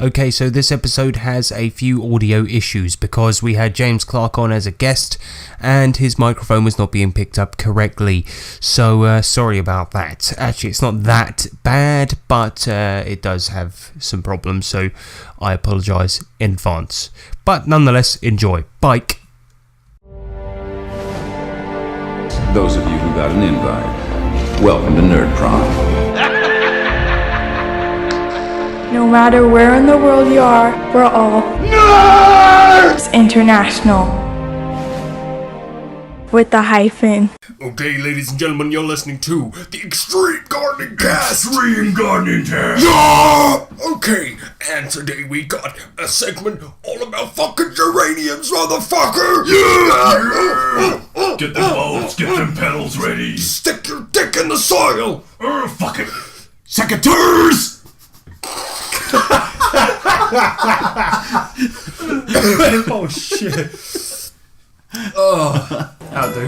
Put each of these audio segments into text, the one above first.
Okay, so this episode has a few audio issues because we had James Clarke on as a guest and his microphone was not being picked up correctly. So sorry about that. Actually, it's not that bad, but it does have some problems, so I apologise in advance. But nonetheless, enjoy. Bike. Those of you who got an invite, welcome to Nerd Prom. No matter where in the world you are, we're all nerds! International. With the hyphen. Okay, ladies and gentlemen, you're listening to the Extreme Gardening Cast. Extreme Gardening Cast. Yeah! Okay, and today we got a segment all about fucking geraniums, motherfucker! Yeah! Get them bulbs, get them petals ready. Stick your dick in the soil! Fucking secateurs! Oh shit. Oh, that'll do.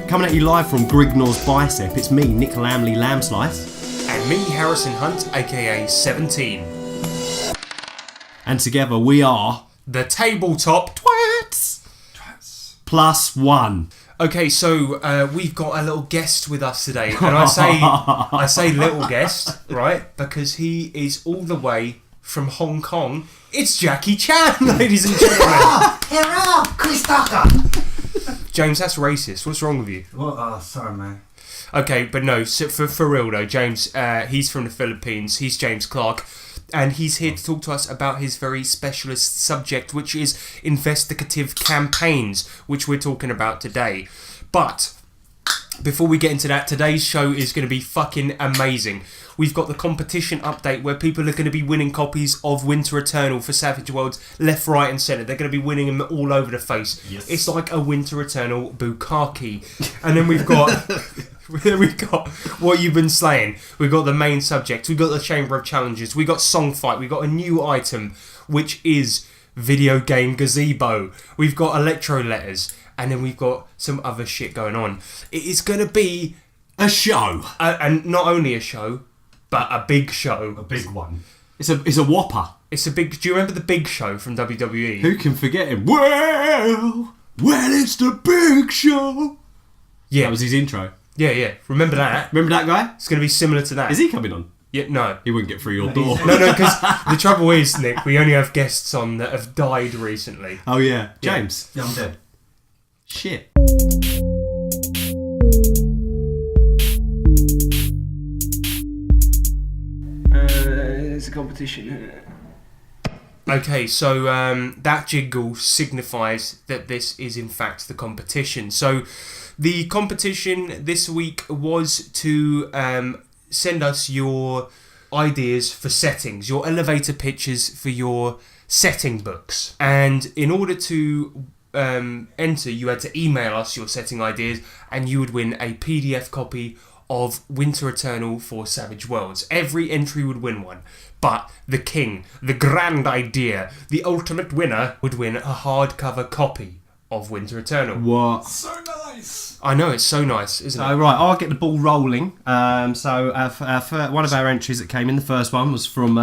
Coming at you live from Grignor's Bicep, it's me, Nick Lamley Lambslice. And me, Harrison Hunt, aka 17. And together we are The Tabletop Twats. Plus one. Okay, so we've got a little guest with us today, and I say little guest, right? Because he is all the way from Hong Kong. It's Jackie Chan, ladies and gentlemen. Hello, Chris Tucker. James, that's racist. What's wrong with you? Well, sorry, man. Okay, but no, so for real though, James, he's from the Philippines. He's James Clarke. And he's here to talk to us about his very specialist subject, which is investigative campaigns, which we're talking about today. But before we get into that, today's show is going to be fucking amazing. We've got the competition update where people are going to be winning copies of Winter Eternal for Savage Worlds left, right and centre. They're going to be winning them all over the face. Yes. It's like a Winter Eternal bukkake. And then we've got... We've got what you've been slaying. We've got the main subject. We've got the Chamber of Challenges. We've got Song Fight. We've got a new item, which is Video Game Gazebo. We've got Electro Letters. And then we've got some other shit going on. It is going to be a show. And not only a show, but a big show. A big one. It's a whopper. It's a big... Do you remember the Big Show from WWE? Who can forget him? Well, it's the Big Show. Yeah. That was his intro. Yeah. Remember that? Remember that guy? It's going to be similar to that. Is he coming on? Yeah, no. He wouldn't get through your door. No, because the trouble is, Nick, we only have guests on that have died recently. Oh, yeah. James? Yeah, I'm dead. Shit. It's a competition. Okay, so that jingle signifies that this is in fact the competition. So the competition this week was to send us your ideas for settings, your elevator pitches for your setting books. And in order to enter, you had to email us your setting ideas and you would win a PDF copy of Winter Eternal for Savage Worlds. Every entry would win one. But the king, the grand idea, the ultimate winner would win a hardcover copy of Winter Eternal. What? So nice. I know, it's so nice, isn't it? Right, I'll get the ball rolling. So one of our entries that came in, the first one, was from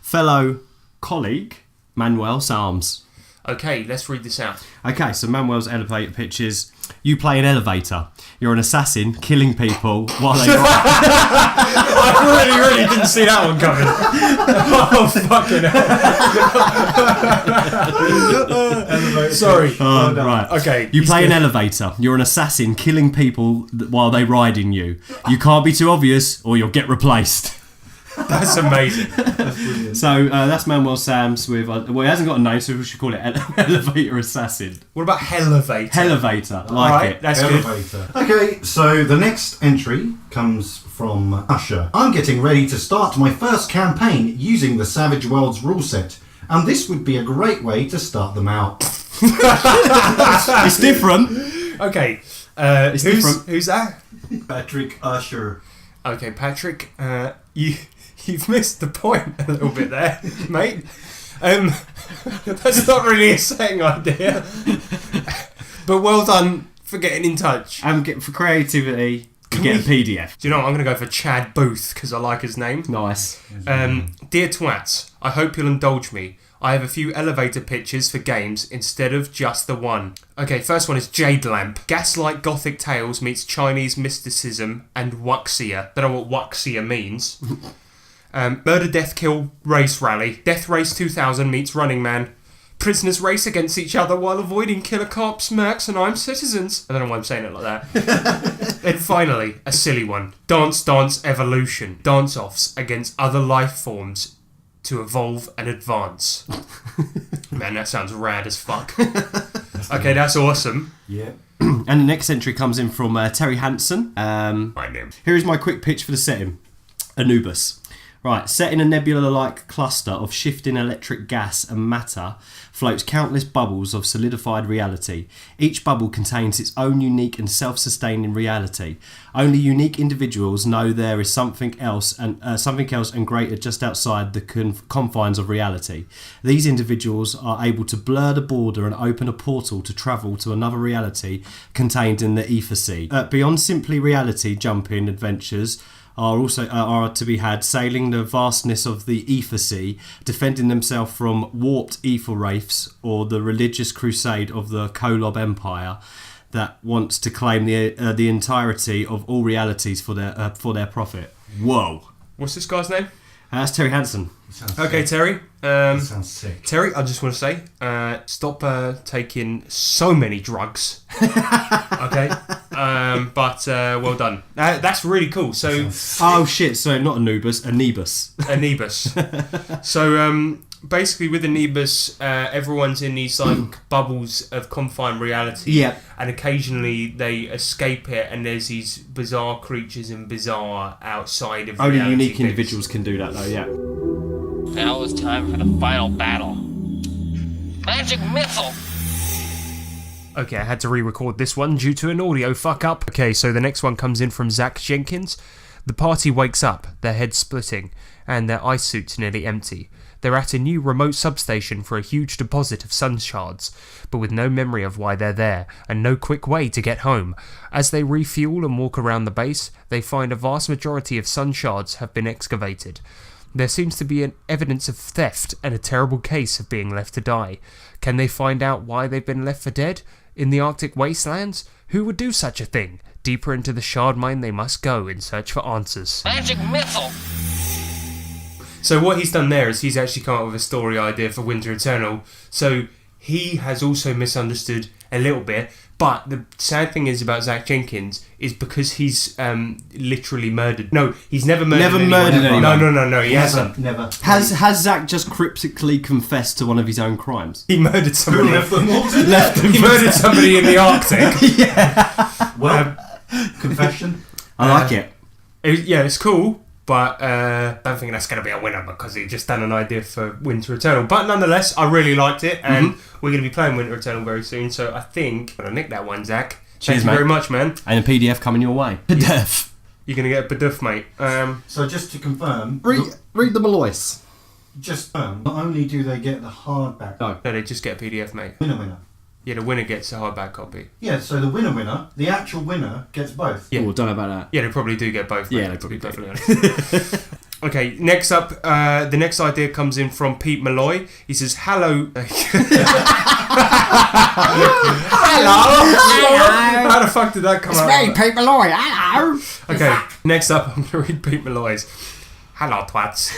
fellow colleague, Manuel Salms. Okay, let's read this out. Okay, so Manuel's elevator pitch is: you play an elevator. You're an assassin killing people while they ride. I really didn't see that one coming. Oh, fucking hell. Sorry. Right. Okay. You play an elevator. You're an assassin killing people while they ride in you. You can't be too obvious or you'll get replaced. That's amazing. That's brilliant. So that's Manuel Sams with... well, he hasn't got a name, so we should call it Elevator Assassin. What about Hellevator? Hellevator. Like Alright, it. that's Elevator. good. Okay, so the next entry comes from Usher. I'm getting ready to start my first campaign using the Savage Worlds rule set, and this would be a great way to start them out. It's different. Okay. It's different. Who's that? Patrick Usher. Okay, Patrick, you've missed the point a little bit there, mate. That's not really a setting idea. But well done for getting in touch. And for creativity, you get a PDF. Do you know what? I'm going to go for Chad Booth because I like his name. Nice. Dear Twats, I hope you'll indulge me. I have a few elevator pitches for games instead of just the one. Okay, first one is Jade Lamp. Gaslight Gothic Tales meets Chinese mysticism and Wuxia. Don't know what Wuxia means. Murder Death Kill Race Rally. Death Race 2000 meets Running Man. Prisoners race against each other while avoiding killer cops, mercs, and I'm citizens. I don't know why I'm saying it like that. And finally, a silly one. Dance Dance Evolution. Dance-offs against other life forms to evolve and advance. Man, that sounds rad as fuck. Okay, that's awesome. Yeah. And the next entry comes in from Terry Hansen. My name. Here is my quick pitch for the setting. Anubis. Right, set in a nebula-like cluster of shifting electric gas and matter floats countless bubbles of solidified reality. Each bubble contains its own unique and self-sustaining reality. Only unique individuals know there is something else and greater just outside the confines of reality. These individuals are able to blur the border and open a portal to travel to another reality contained in the ether sea. Beyond simply reality jumping adventures are to be had, sailing the vastness of the ether sea, defending themselves from warped ether wraiths, or the religious crusade of the Kolob Empire that wants to claim the entirety of all realities for their profit. Whoa! What's this guy's name? That's Terry Hansen. Okay, Terry. That sounds sick. Terry, I just want to say, stop taking so many drugs. Okay? But well done. That's really cool. So, oh shit! So not Anubis, Anubis. So basically, with Anubis, everyone's in these like bubbles of confined reality. Yeah. And occasionally they escape it, and there's these bizarre creatures and bizarre outside of Only reality unique things. individuals can do that, though. Yeah. Now it's time for the final battle. Magic missile! Okay, I had to re-record this one due to an audio fuck-up. Okay, so the next one comes in from Zach Jenkins. The party wakes up, their heads splitting, and their ice suits nearly empty. They're at a new remote substation for a huge deposit of sun shards, but with no memory of why they're there, and no quick way to get home. As they refuel and walk around the base, they find a vast majority of sun shards have been excavated. There seems to be an evidence of theft and a terrible case of being left to die. Can they find out why they've been left for dead? In the Arctic wastelands? Who would do such a thing? Deeper into the shard mine they must go in search for answers. Magic missile! So what he's done there is he's actually come up with a story idea for Winter Eternal. So he has also misunderstood a little bit. But the sad thing is about Zach Jenkins is because he's literally murdered. No, he's never murdered anyone. murdered anyone. No, he hasn't. Never. Has Zach just cryptically confessed to one of his own crimes? He murdered somebody. He He murdered somebody in the Arctic. Well, confession. I like it. It's cool, but I don't think that's going to be a winner because he just done an idea for Winter Eternal. But nonetheless, I really liked it, and we're going to be playing Winter Eternal very soon, so I think I'm going to nick that one, Zach. Cheers, Thank you very much, man. And a PDF coming your way. PDF. You're going to get a baduff, mate. So just to confirm, Read the Malloys. not only do they get the hardback, No. No, they just get a PDF, mate. winner. Yeah, the winner gets a hardback copy. Yeah, so the winner, the actual winner gets both. Yeah. Oh, don't know about that. Yeah, they probably do get both, mate, Yeah, they to be probably perfectly honest. Okay, next up, the next idea comes in from Pete Malloy. He says, hello. Hello. How the fuck did that come out? It's me, Pete Malloy. Hello. Okay, next up, I'm going to read Pete Malloy's. Hello, twats.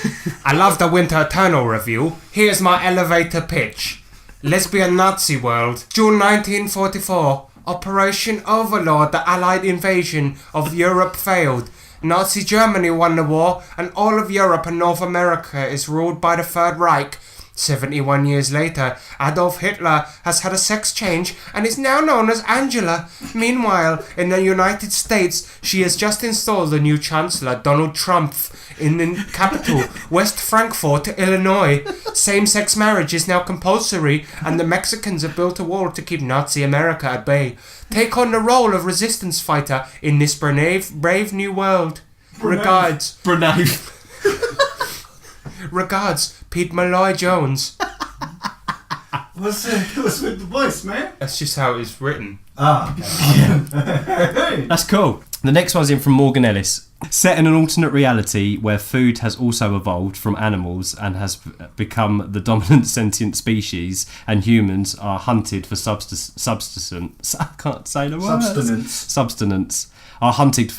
I love the Winter Eternal review. Here's my elevator pitch. Lesbian Nazi World, June 1944. Operation Overlord, the Allied invasion of Europe failed. Nazi Germany won the war, and all of Europe and North America is ruled by the Third Reich. 71 years later, Adolf Hitler has had a sex change and is now known as Angela. Meanwhile, in the United States, she has just installed a new Chancellor, Donald Trump, in the capital, West Frankfort, Illinois. Same-sex marriage is now compulsory, and the Mexicans have built a wall to keep Nazi America at bay. Take on the role of resistance fighter in this brave new world. Regards. Brunei. Regards, Pete Malloy Jones. What's with the voice, man? That's just how it was written. Ah, okay. That's cool. The next one's in from Morgan Ellis. Set in an alternate reality where food has also evolved from animals and has become the dominant sentient species, and humans are hunted for subsistence. I can't say the word. Subsistence. Are hunted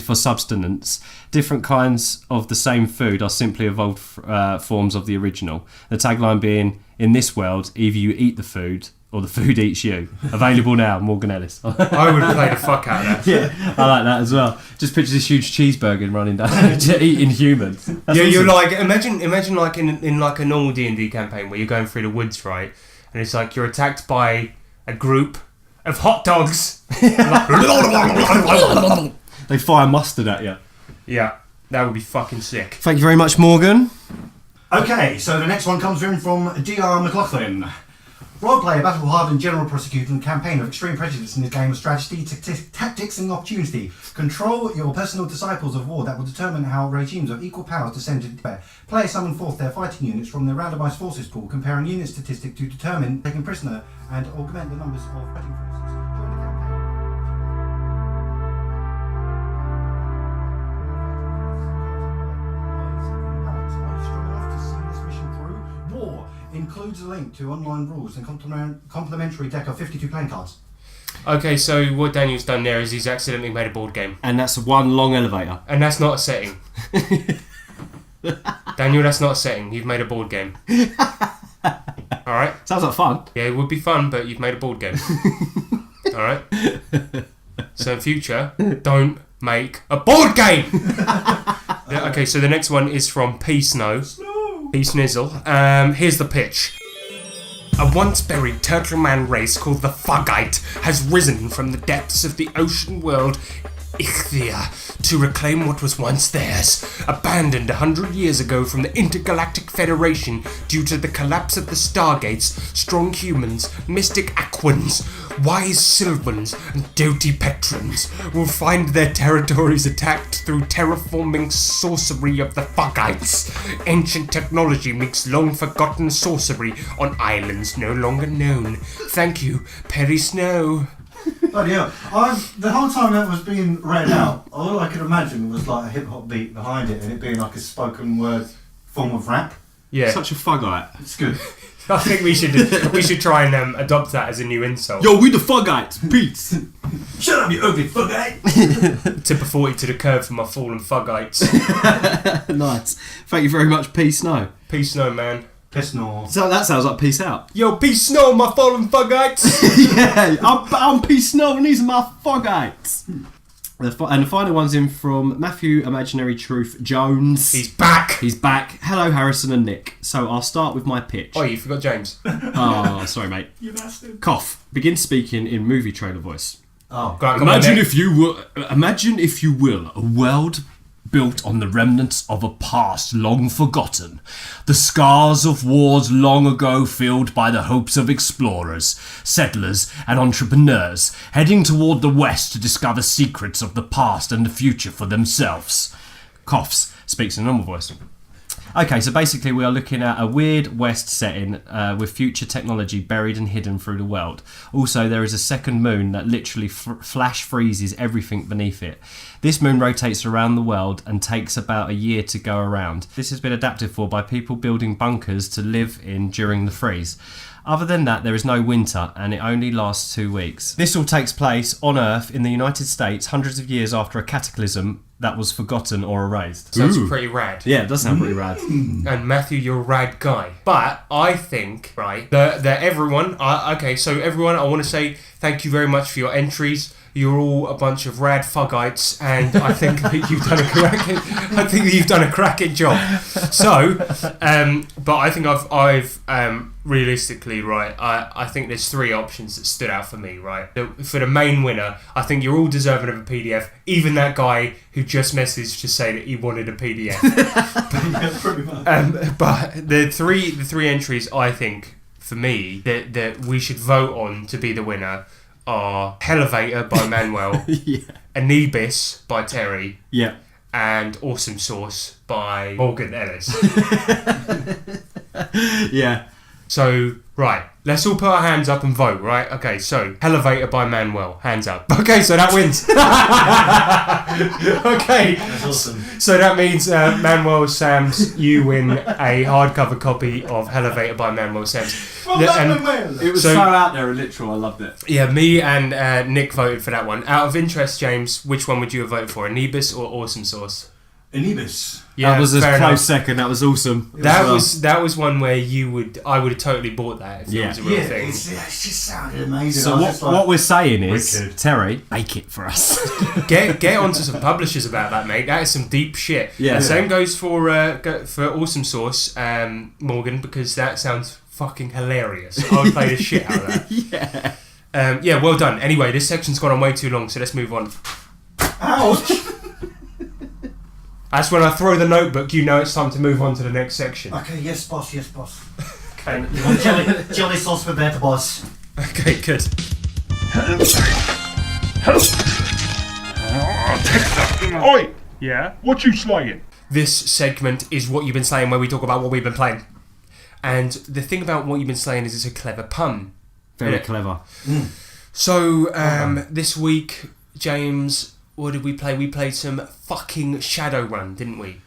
for subsistence. Different kinds of the same food are simply evolved forms of the original. The tagline being, in this world, either you eat the food or the food eats you. Available now, Morgan Ellis. I would play the fuck out of that. Yeah, I like that as well. Just picture this huge cheeseburger running down, eating humans. That's Yeah, you're awesome. like imagine like in like a normal D&D campaign where you're going through the woods, right? And it's like you're attacked by a group of hot dogs. They fire mustard at you. Yeah, that would be fucking sick. Thank you very much, Morgan. Okay, so the next one comes in from D.R. McLaughlin. Roleplay a battle-hardened general prosecutor and campaign of extreme prejudice in this game of strategy, tactics and opportunity. Control your personal disciples of war that will determine how regimes of equal powers descend to despair. Players summon forth their fighting units from their randomised forces pool, comparing unit statistic to determine taking prisoner and augment the numbers of fighting forces. Join the campaign. Are you strong enough to see this mission through? War includes a link to online rules and complimentary deck of 52 playing cards. Okay, so what Daniel's done there is he's accidentally made a board game. And that's one long elevator. And that's not a setting. Daniel, that's not a setting. You've made a board game. Alright? Sounds like fun. Yeah, it would be fun, but you've made a board game. Alright? So in future, don't make a board game! Yeah, okay, so the next one is from P Snow. P Snizzle. Here's the pitch. A once buried turtle man race called the Fuggite has risen from the depths of the ocean world Ichthia to reclaim what was once theirs, abandoned 100 years ago from the Intergalactic Federation due to the collapse of the Stargates. Strong humans, mystic Aquans, wise Sylvans, and doughty Petrons will find their territories attacked through terraforming sorcery of the Fuggites. Ancient technology makes long-forgotten sorcery on islands no longer known. Thank you, Perry Snow. Bloody hell. The whole time that was being read out, all I could imagine was like a hip-hop beat behind it and it being like a spoken word form of rap. Yeah, Such a Fuggite. It's good. I think we should try and adopt that as a new insult. Yo, we the Fuggites. Peace. Shut up, you ugly Fuggite! Tip a 40 to the curb for my fallen Fuggites. Nice. Thank you very much, P Snow. Peace, Snow, man. Piss no. So that sounds like peace out. Yo, peace, Snow, my fallen Fuggites. Yeah, I'm P Snow and these are my Fuggites. And the final one's in from Matthew Imaginary Truth Jones. He's back. He's back. Hello, Harrison and Nick. So I'll start with my pitch. Oh, you forgot James. Oh, sorry, mate. You bastard. Cough. Begin speaking in movie trailer voice. Oh. Go on, come on, Nick. Imagine if you will, a world built on the remnants of a past long forgotten, the scars of wars long ago filled by the hopes of explorers, settlers and entrepreneurs heading toward the west to discover secrets of the past and the future for themselves. Coughs, speaks in a normal voice. Okay, so basically we are looking at a weird west setting with future technology buried and hidden through the world. Also, there is a second moon that literally flash freezes everything beneath it. This moon rotates around the world and takes about a year to go around. This has been adapted for by people building bunkers to live in during the freeze. Other than that, there is no winter, and it only lasts 2 weeks. This all takes place on Earth in the United States hundreds of years after a cataclysm that was forgotten or erased. Sounds pretty rad. Yeah, it does sound pretty rad. And Matthew, you're a rad guy. But I think, right, that everyone, so everyone, I want to say thank you very much for your entries. You're all a bunch of rad Fuggites, and I think that you've done a cracking job. So, but I think I've realistically, right, I think there's 3 options that stood out for me, right. For the main winner, I think you're all deserving of a PDF. Even that guy who just messaged to say that he wanted a PDF. Pretty much. But the three entries I think for me that we should vote on to be the winner are Elevator by Manuel, Yeah. Anubis by Terry, Yeah. and Awesome Sauce by Morgan Ellis. Yeah. So, right, let's all put our hands up and vote, right? Okay, so, Elevator by Manuel, hands up. Okay, so that wins. Okay. That's awesome. So that means, Manuel Sams, you win a hardcover copy of Elevator by Manuel Sams. It was so out there and literal. I loved it. Yeah, me and Nick voted for that one. Out of interest, James, which one would you have voted for, Anubis or Awesome Sauce? Anubis. Yeah, that was a fair close enough. second. That was awesome. That was one where I would have totally bought that if it was a real thing. It just sounded amazing. So what we're saying is, wicked. Terry, make it for us. Get onto some publishers about that, mate. That is some deep shit. Yeah. The same goes for Awesome Sauce, Morgan, because that sounds fucking hilarious. I would play the shit out of that. Yeah, well done. Anyway, this section's gone on way too long, so let's move on. Ouch! That's when I throw the notebook, you know it's time to move on to the next section. Okay, yes, boss, yes, boss. Okay. Jelly sauce for better, boss. Okay, good. Oi! Yeah? What you slaying? This segment is What You've Been Slaying, where we talk about what we've been playing. And the thing about What You've Been Slaying is it's a clever pun. Very clever. So, this week, James, what did we play? We played some fucking Shadowrun, didn't we?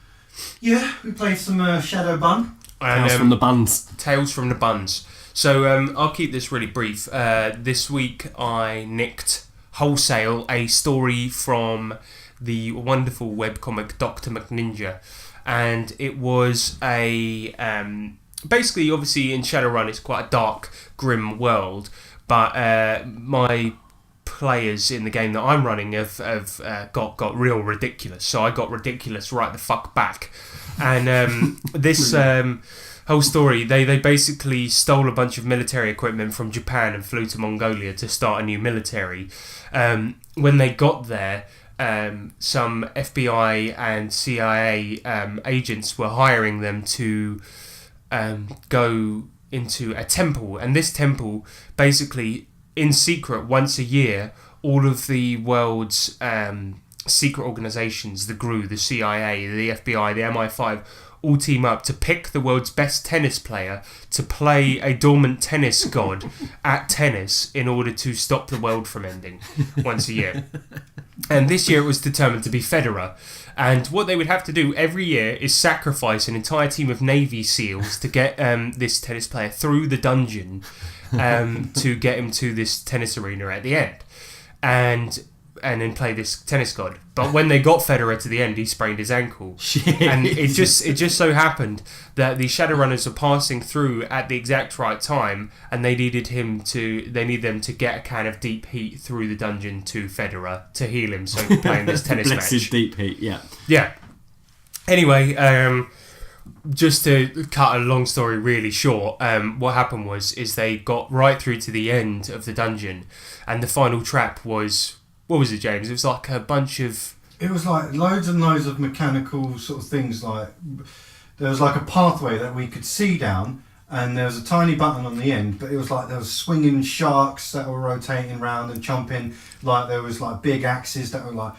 Yeah, we played some Shadow Bun. And, Tales from the buns. Tales from the Buns. So, I'll keep this really brief. This week, I nicked wholesale a story from the wonderful webcomic Dr. McNinja. And it was a... basically, obviously, in Shadowrun, it's quite a dark, grim world. But my players in the game that I'm running have got real ridiculous. So I got ridiculous right the fuck back. And this whole story, they basically stole a bunch of military equipment from Japan and flew to Mongolia to start a new military. When they got there, some FBI and CIA agents were hiring them to go into a temple, and this temple basically in secret once a year all of the world's secret organizations, the GRU, the CIA, the FBI, the MI5, all team up to pick the world's best tennis player to play a dormant tennis god at tennis in order to stop the world from ending once a year. And this year it was determined to be Federer. And what they would have to do every year is sacrifice an entire team of Navy SEALs to get this tennis player through the dungeon to get him to this tennis arena at the end. And then play this tennis god. But when they got Federer to the end, he sprained his ankle. Shit. And it just so happened that the Shadowrunners were passing through at the exact right time, and they need them to get a can of deep heat through the dungeon to Federer to heal him so he can play in this tennis Bless match. his deep heat, yeah. Yeah. Anyway, just to cut a long story really short, what happened is they got right through to the end of the dungeon, and the final trap was... What was it, James? It was like a bunch of... It was like loads and loads of mechanical sort of things. Like there was like a pathway that we could see down, and there was a tiny button on the end. But it was like there was swinging sharks that were rotating around and jumping. Like there was like big axes that were like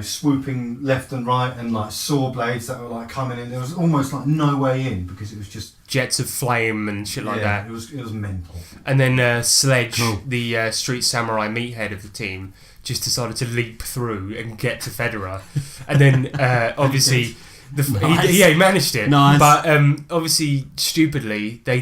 swooping left and right, and like saw blades that were like coming in. There was almost like no way in because it was just jets of flame and shit like that. It was mental. And then Sledge, the street samurai meathead of the team, just decided to leap through and get to Federer. And then, obviously, he managed it. Nice. But obviously, stupidly, they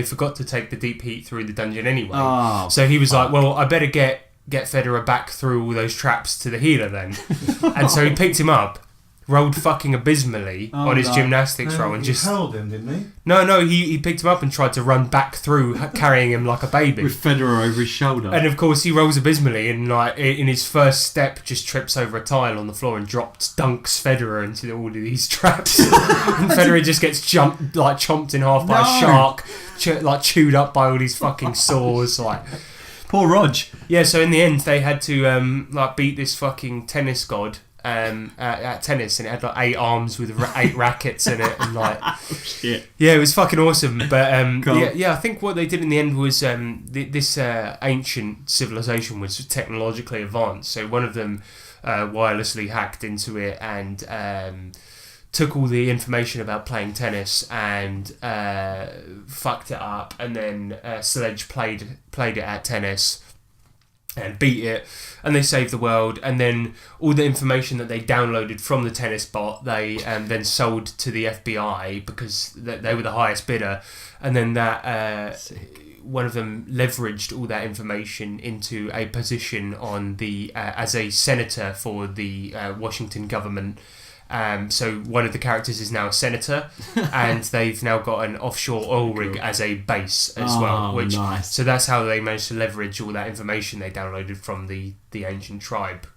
forgot to take the deep heat through the dungeon anyway. Oh, so he was like, well, I better get Federer back through all those traps to the healer then. And so he picked him up, rolled fucking abysmally on his gymnastics roll, and just held him, didn't he? No, he picked him up and tried to run back through, carrying him like a baby. with Federer over his shoulder. And of course he rolls abysmally, and like in his first step just trips over a tile on the floor and dunks Federer into all of these traps. And Federer just gets chomped in half by a shark, chewed up by all these fucking saws. Poor Rog. Yeah, so in the end they had to beat this fucking tennis god. At tennis, and it had like 8 arms with 8 rackets in it, and like Shit. Yeah, it was fucking awesome. But Cool. yeah, I think what they did in the end was this ancient civilization was technologically advanced. So one of them wirelessly hacked into it and took all the information about playing tennis and fucked it up, and then Sledge played it at tennis and beat it, and they saved the world. And then all the information that they downloaded from the tennis bot, they then sold to the FBI because they were the highest bidder. And then that one of them leveraged all that information into a position on the as a senator for the Washington government. So one of the characters is now a senator, and they've now got an offshore oil rig as a base as well. Which, nice. So that's how they managed to leverage all that information they downloaded from the ancient tribe.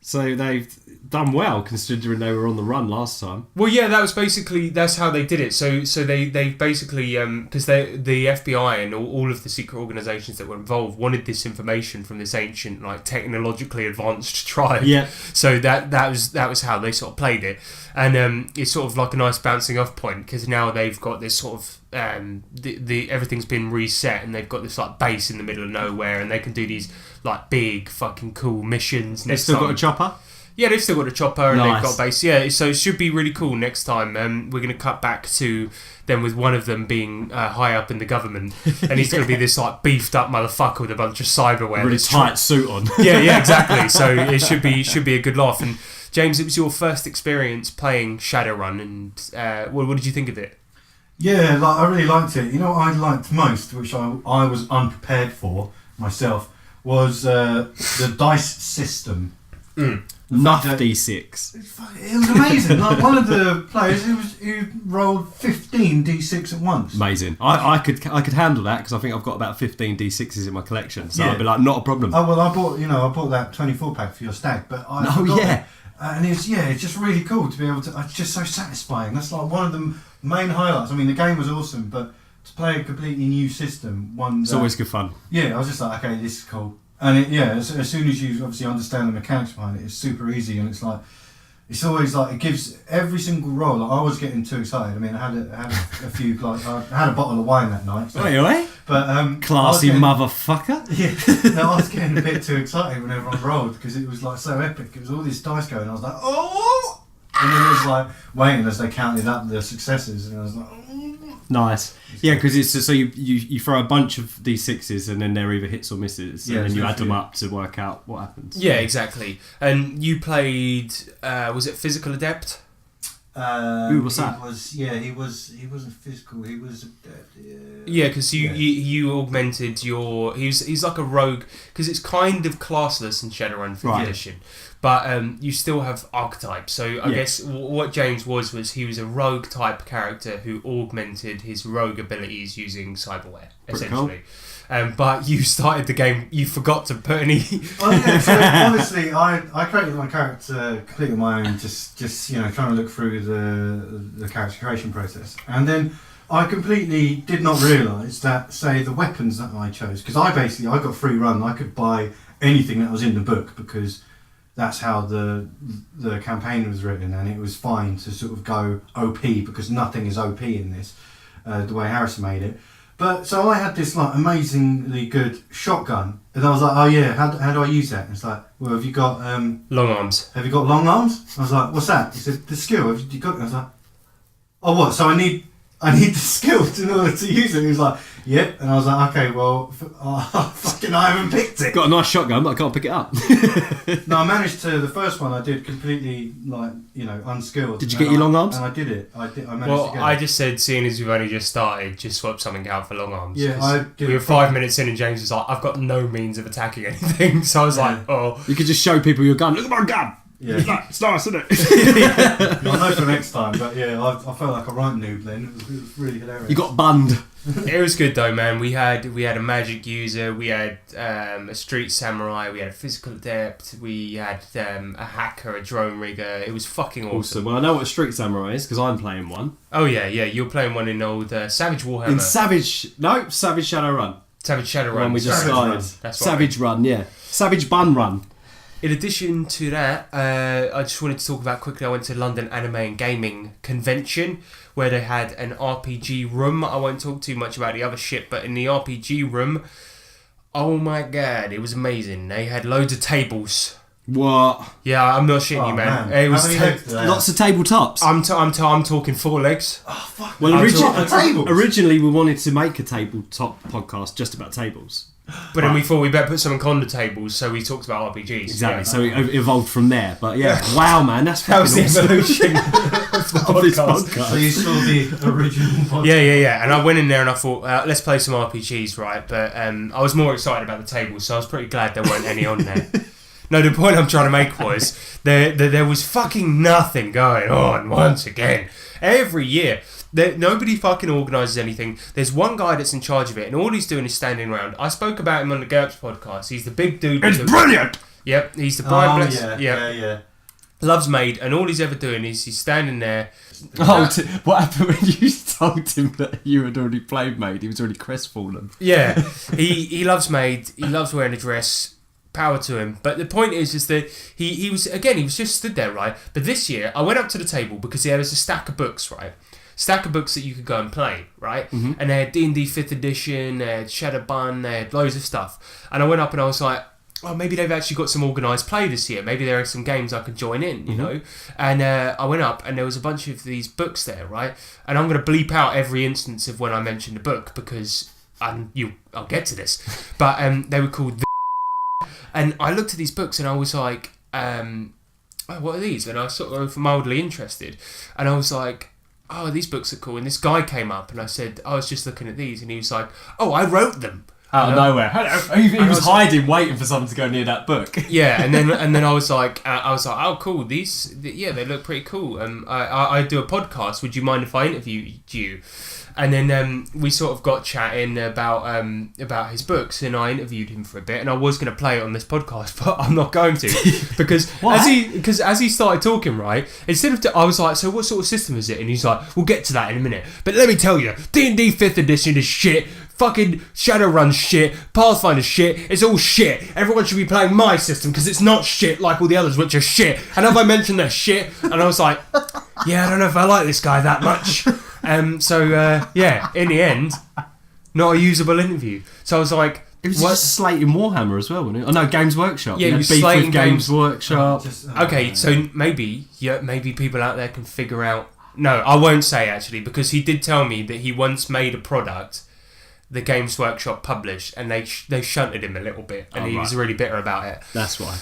So they've done well considering they were on the run last time. Well, yeah, that's how they did it. So they basically because the FBI and all of the secret organisations that were involved wanted this information from this ancient, like, technologically advanced tribe. Yeah. So that was how they sort of played it, and it's sort of like a nice bouncing off point because now they've got this sort of the everything's been reset, and they've got this like base in the middle of nowhere, and they can do these like big fucking cool missions. They've still got a chopper? Yeah, they've still got a chopper, and Nice. they've got a base. Yeah, so it should be really cool next time. We're going to cut back to them with one of them being high up in the government, and he's going to be this like beefed up motherfucker with a bunch of cyberware. Really tight suit on. Yeah, exactly. So it should be a good laugh. And James, it was your first experience playing Shadowrun, and what did you think of it? Yeah, I really liked it. You know what I liked most, which I was unprepared for myself, was the dice system. Nuff D6. It was amazing. Like, one of the players who rolled 15 D6 at once. Amazing. I could handle that because I think I've got about 15 D6s in my collection. So Yeah. I'd be like, not a problem. Oh well, I bought that 24 pack for your stag, but I forgot yeah. it. And it's just really cool to be able to. It's just so satisfying. That's like one of the main highlights. I mean, the game was awesome, but to play a completely new system, It's always good fun. Yeah, I was just like, okay, this is cool. And as soon as you obviously understand the mechanics behind it, it's super easy, and it's like, it's always like, it gives every single roll. Like, I was getting too excited. I mean, I had a few, like, I had a bottle of wine that night. So, Oi. but Classy motherfucker. Yeah, no, I was getting a bit too excited whenever I rolled because it was like so epic. It was all these dice going. I was like, oh, and then it was like waiting as they counted up the successes, and I was like, oh. Nice. Yeah, because it's so you throw a bunch of D6s and then they're either hits or misses, and then you add them up to work out what happens. Yeah, exactly. And you played, was it Physical Adept? What's that? He wasn't physical. He was. Yeah, because you augmented your. He's like a rogue because it's kind of classless in Shadowrun 5th edition, but you still have archetypes. So I guess what James was he was a rogue type character who augmented his rogue abilities using cyberware, essentially. Cool. But you started the game, you forgot to put any. Oh yeah, so obviously I created my character completely on my own, just trying to look through the character creation process, and then I completely did not realise that, say, the weapons that I chose, because I got free run. I could buy anything that was in the book because that's how the campaign was written, and it was fine to sort of go OP because nothing is OP in this, the way Harrison made it. But so I had this like amazingly good shotgun, and I was like, oh yeah, how do I use that? And it's like, well, have you got long arms? Have you got long arms? I was like, what's that? He said, the skill. Have you got it? I was like, oh what? So I need the skill in order to use it. And he was like, yep. And I was like, okay, well, fucking, I haven't picked it. Got a nice shotgun, but I can't pick it up. No, I managed to. The first one I did completely unskilled. Did you get your long arms? And I did it. I managed to get it. I just said, seeing as we've only just started, just swap something out for long arms. Yeah, I did. We were 5 minutes in, and James was like, I've got no means of attacking anything. So I was like, oh. You could just show people your gun. Look at my gun. Yeah. It's nice, isn't it? I know for next time, but yeah, I felt like a right noob then. It was really hilarious. You got bunned. It was good though, man. We had a magic user, we had a street samurai, we had a physical adept, we had a hacker, a drone rigger. It was fucking awesome. Well, I know what a street samurai is because I'm playing one. Oh yeah, you're playing one in old Savage Warhammer. In Savage Shadowrun. Savage Shadowrun. When we just started. That's Savage Run, yeah. Savage Bun Run. In addition to that, I just wanted to talk about quickly, I went to London Anime and Gaming Convention where they had an RPG room. I won't talk too much about the other shit, but in the RPG room, oh my god, it was amazing. They had loads of tables. What? Yeah, I'm not shitting you, man. It was Lots of tabletops. I'm talking 4 legs. Oh, fuck. Well, tables. originally we wanted to make a tabletop podcast just about tables. But then we thought we better put something on the tables, so we talked about RPGs. Exactly, so it evolved from there. But yeah, wow, man, that was the evolution of this podcast. So you saw the original podcast. Yeah. And I went in there and I thought, let's play some RPGs, right? But I was more excited about the tables, so I was pretty glad there weren't any on there. No, the point I'm trying to make was there was fucking nothing going on once again. Every year. Nobody fucking organises anything. There's one guy that's in charge of it, and all he's doing is standing around. I spoke about him on the GURPS podcast. He's the big dude. It's brilliant! Yep, he's the Brian Bless. Yeah. Loves Maid, and all he's ever doing is he's standing there. What happened when you told him that you had already played Maid? He was already crestfallen. Yeah, he loves Maid. He loves wearing a dress. Power to him. But the point is that he was just stood there, right? But this year, I went up to the table because there was a stack of books, right? Stack of books that you could go and play, right? Mm-hmm. And they had D&D 5th edition, they had Shadowbun, they had loads of stuff. And I went up and I was like, oh, maybe they've actually got some organised play this year. Maybe there are some games I could join in, you know? And I went up and there was a bunch of these books there, right? And I'm going to bleep out every instance of when I mentioned a book because I'll get to this. But they were called And I looked at these books and I was like, what are these? And I was sort of mildly interested. And I was like, oh, these books are cool. And this guy came up and I said, I was just looking at these. And he was like, oh, I wrote them. Out of nowhere. He was hiding, waiting for someone to go near that book. Yeah, and then I was like, oh, cool. They look pretty cool. I do a podcast. Would you mind if I interviewed you? And then we sort of got chatting about his books, and I interviewed him for a bit. And I was going to play it on this podcast, but I'm not going to because as he started talking, right, instead of I was like, so what sort of system is it? And he's like, we'll get to that in a minute. But let me tell you, D&D 5th edition is shit. Fucking Shadowrun shit, Pathfinder shit, it's all shit. Everyone should be playing my system because it's not shit like all the others, which are shit. And have I mentioned they're shit? And I was like, yeah, I don't know if I like this guy that much. In the end, not a usable interview. So I was like, it was just slating Warhammer as well, wasn't it? Oh no, Games Workshop. Yeah, you was slating Games Workshop. Okay, so maybe people out there can figure out. No, I won't say actually because he did tell me that he once made a product. The Games Workshop published, and they shunted him a little bit, and he was really bitter about it. That's why.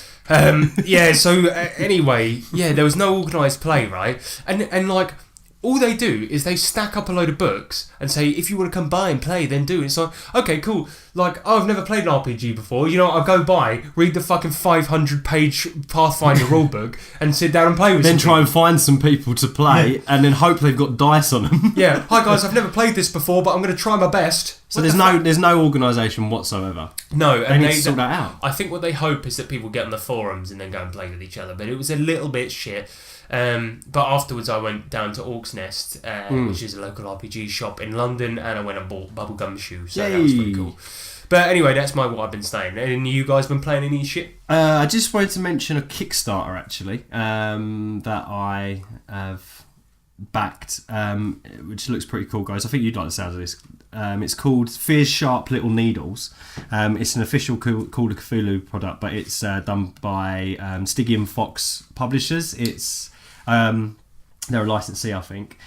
Anyway, there was no organised play, right? And like, all they do is they stack up a load of books and say, if you want to come by and play, then do. And it's like, okay, cool. Like, I've never played an RPG before. You know, I'll go by, read the fucking 500-page Pathfinder rulebook, and sit down and play with Then try and find some people to play, and then hope they've got dice on them. Yeah. Hi guys, I've never played this before, but I'm going to try my best. So there's no organisation whatsoever. No, and they need to sort that out. I think what they hope is that people get on the forums and then go and play with each other. But it was a little bit shit. But afterwards, I went down to Orc's Nest, which is a local RPG shop in London, and I went and bought Bubblegum Shoe. So that was pretty cool. But anyway, that's what I've been saying. And you guys been playing any shit? I just wanted to mention a Kickstarter actually that I have backed, which looks pretty cool, guys. I think you'd like the sound of this. It's called Fear's Sharp Little Needles. It's an official Call of Cthulhu product, but it's done by Stygian Fox Publishers. It's they're a licensee, I think.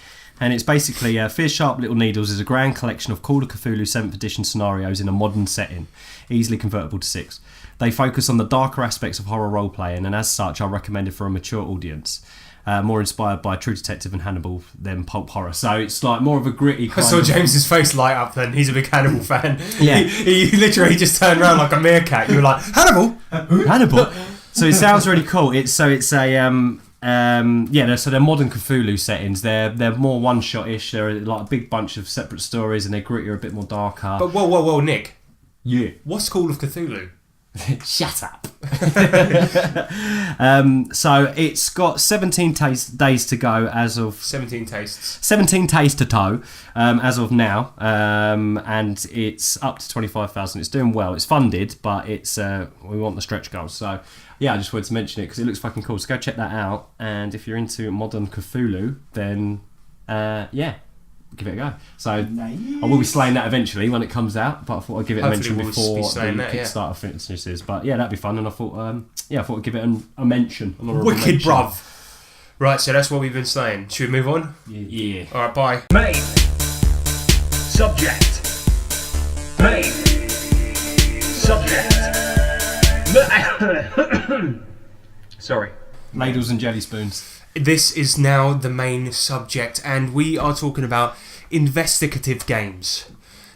And it's basically Fear's Sharp Little Needles is a grand collection of Call of Cthulhu 7th edition scenarios in a modern setting, easily convertible to 6. They focus on the darker aspects of horror role-playing, and as such are recommended for a mature audience. More inspired by True Detective and Hannibal than pulp horror. So it's like more of a gritty kind I saw James's face light up then. He's a big Hannibal fan. Yeah. He literally just turned around like a meerkat. You were like, Hannibal? Hannibal? So it sounds really cool. So they're modern Cthulhu settings. They're more one-shot-ish. They're like a big bunch of separate stories, and they're grittier, a bit more darker. But whoa, Nick. Yeah. What's Call of Cthulhu? Shut up. So it's got 17 days to go as of 17 tastes 17 taste to toe as of now, and it's up to 25,000. It's doing well. It's funded, but it's we want the stretch goals. So yeah, I just wanted to mention it because it looks fucking cool. So go check that out. And if you're into modern Cthulhu, then give it a go. So I will be slaying that eventually when it comes out, but I thought I'd give it a mention before the Kickstarter finishes. But yeah, that'd be fun, and I thought I'd give it a mention. Wicked, bruv. Right, so that's what we've been saying. Should we move on? Yeah. All right, bye. Main. Subject. Main. Subject. Sorry. Ladles and jelly spoons. This is now the main subject, and we are talking about investigative games.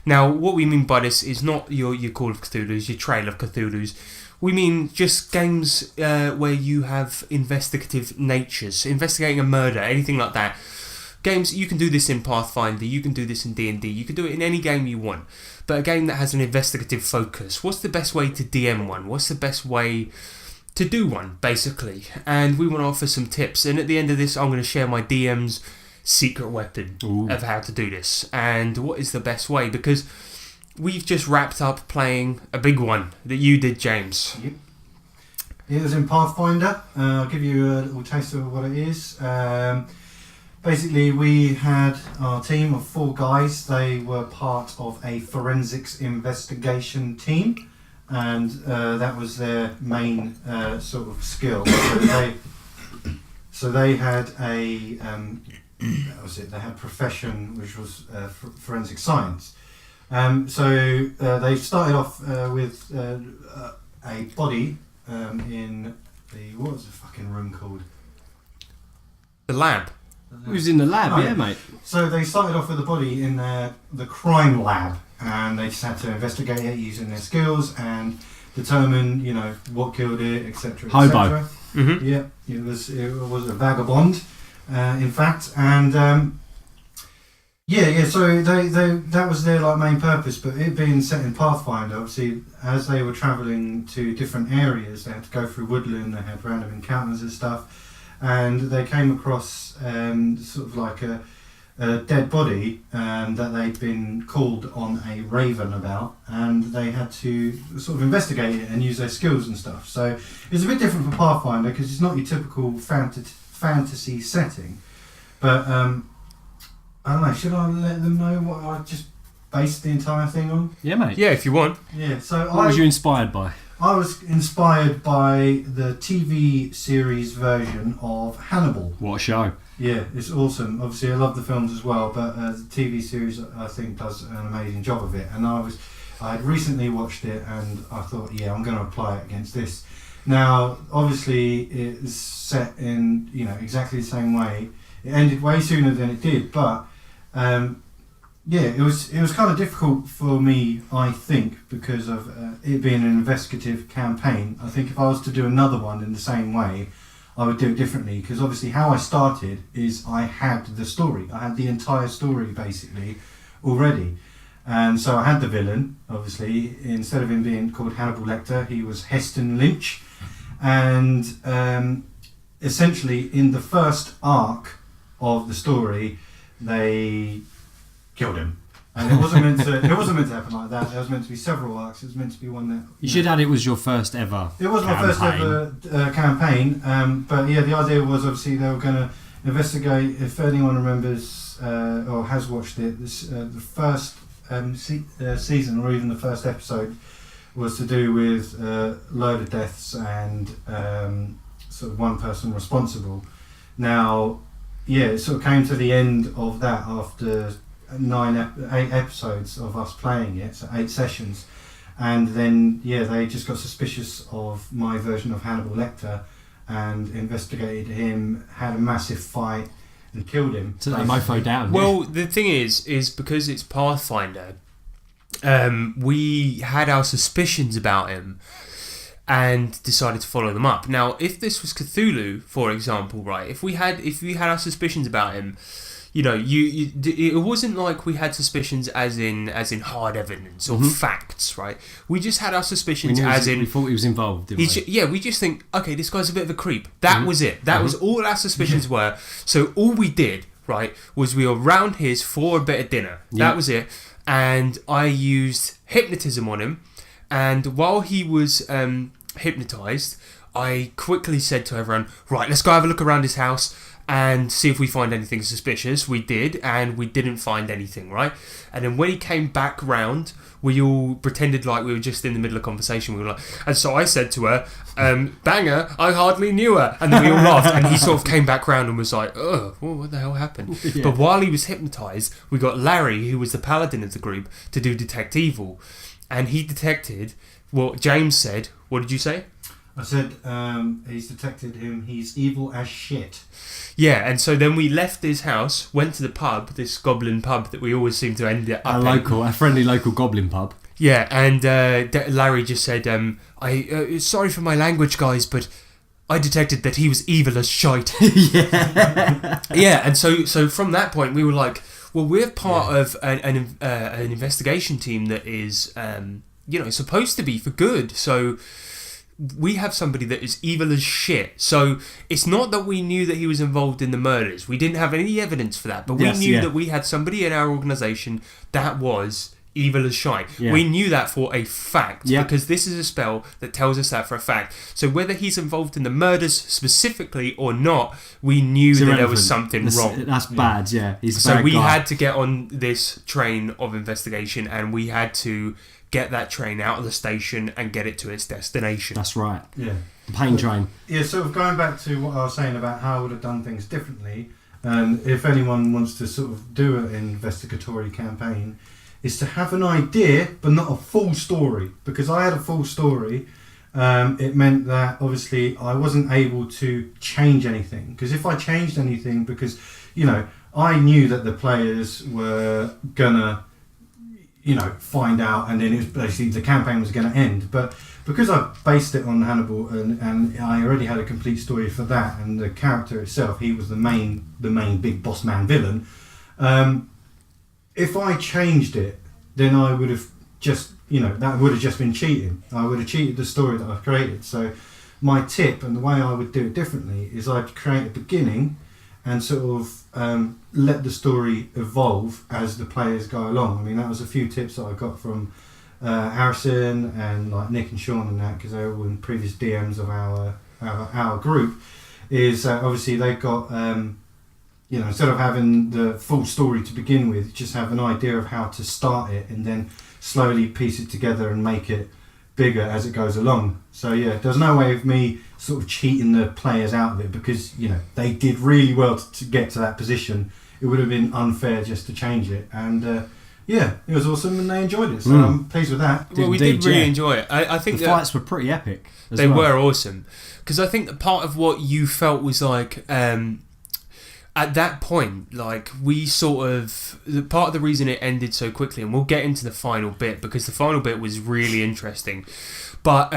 Now, what we mean by this is not your Call of Cthulhu's, your Trail of Cthulhu's. We mean just games where you have investigative natures, investigating a murder, anything like that. Games, you can do this in Pathfinder, you can do this in D&D, you can do it in any game you want. But a game that has an investigative focus, what's the best way to DM one? What's the best way to do one, basically? And we want to offer some tips. And at the end of this, I'm going to share my DM's secret weapon of how to do this. And what is the best way? Because we've just wrapped up playing a big one that you did, James. Yep. It was in Pathfinder. I'll give you a little taste of what it is. Basically, we had our team of 4 guys. They were part of a forensics investigation team, and that was their main sort of skill. So they had a that was it. They had profession, which was forensic science. So they started off with a body in the, what was the fucking room called? The lab. It was in the lab, mate. So they started off with a body in the crime lab, and they just had to investigate it using their skills and determine, what killed it, etc. Hobo. Mm-hmm. Yeah, it was a vagabond, in fact, and So they that was their main purpose. But it being set in Pathfinder, obviously, as they were travelling to different areas, they had to go through woodland. They had random encounters and stuff. And they came across sort of like a dead body that they'd been called on a raven about, and they had to sort of investigate it and use their skills and stuff. So it's a bit different for Pathfinder because it's not your typical fantasy setting. But I don't know, should I let them know what I just based the entire thing on? Yeah, mate. Yeah, if you want. Yeah, so What was you inspired by? I was inspired by the TV series version of Hannibal. What a show. Yeah, it's awesome. Obviously, I love the films as well, but the TV series, I think, does an amazing job of it. And I had recently watched it, and I thought, yeah, I'm going to apply it against this. Now, obviously, it's set in exactly the same way. It ended way sooner than it did, but it was kind of difficult for me, I think, because of it being an investigative campaign. I think if I was to do another one in the same way, I would do it differently, because obviously how I started is I had the story. I had the entire story, basically, already. And so I had the villain, obviously. Instead of him being called Hannibal Lecter, he was Heston Lynch. And essentially, in the first arc of the story, they killed him, and it wasn't meant to. It wasn't meant to happen like that. There was meant to be several arcs. It was meant to be one that You should add it was your first ever. It was my first ever campaign, but yeah, the idea was obviously they were going to investigate. If anyone remembers or has watched it, the first season or even the first episode was to do with a load of deaths and sort of one person responsible. Now, yeah, it sort of came to the end of that after 8 episodes of us playing it, so 8 sessions, and then they just got suspicious of my version of Hannibal Lecter and investigated him, had a massive fight and killed him. Took the mofo down. Well, the thing is because it's Pathfinder, we had our suspicions about him and decided to follow them up. Now, if this was Cthulhu, for example, right? If we had our suspicions about him, it wasn't like we had suspicions as in hard evidence or facts, right? We just had our suspicions we thought he was involved. Didn't we? We just think, okay, this guy's a bit of a creep. That was it. That was all our suspicions were. So all we did, right, was we were round his for a bit of dinner. That was it. And I used hypnotism on him. And while he was hypnotised, I quickly said to everyone, right, let's go have a look around his house. and see if we find anything suspicious. We did, and we didn't find anything, right? And then when he came back round, we all pretended like we were just in the middle of conversation. We were like, and so I said to her, banger, I hardly knew her. And then we all laughed, and he sort of came back round and was like, oh, what the hell happened? Yeah. But while he was hypnotised, we got Larry, who was the paladin of the group, to do Detect Evil. And he detected what James said. What did you say? I said he's detected him. He's evil as shit. Yeah, and so then we left his house, went to the pub, this goblin pub that we always seem to end up a friendly local goblin pub. Yeah, and Larry just said, sorry for my language, guys, but I detected that he was evil as shite. Yeah, and so from that point we were like, well, we're part of an investigation team that is, supposed to be for good. So we have somebody that is evil as shit. So it's not that we knew that he was involved in the murders. We didn't have any evidence for that, but we knew that we had somebody in our organisation that was evil as shite. Yeah. We knew that for a fact because this is a spell that tells us that for a fact. So whether he's involved in the murders specifically or not, we knew that there was something wrong. That's bad, yeah. He's a so bad we guy. had to get on this train of investigation, and we had to get that train out of the station and get it to its destination. That's right. Yeah. The pain train. Yeah, sort of going back to what I was saying about how I would have done things differently, if anyone wants to sort of do an investigatory campaign, is to have an idea but not a full story. Because I had a full story, it meant that obviously I wasn't able to change anything. Because if I changed anything, because, I knew that the players were gonna find out, and then it was basically the campaign was going to end. But because I based it on Hannibal, and I already had a complete story for that, and the character itself, he was the main big boss man villain. If I changed it, then I would have just, that would have just been cheating. I would have cheated the story that I've created. So my tip, and the way I would do it differently, is I'd create a beginning and sort of let the story evolve as the players go along. I mean, that was a few tips that I got from Harrison and like Nick and Sean and that, because they were all in previous DMs of our group. Is obviously they've got instead of having the full story to begin with, just have an idea of how to start it and then slowly piece it together and make it bigger as it goes along. So yeah, there's no way of me sort of cheating the players out of it, because they did really well to get to that position. It would have been unfair just to change it, and it was awesome and they enjoyed it, so I'm pleased with that. Well, we did really enjoy it. I think the fights were pretty epic as they well. were awesome, because I think that part of what you felt was like at that point, like we sort of, part of the reason it ended so quickly, and we'll get into the final bit because the final bit was really interesting, but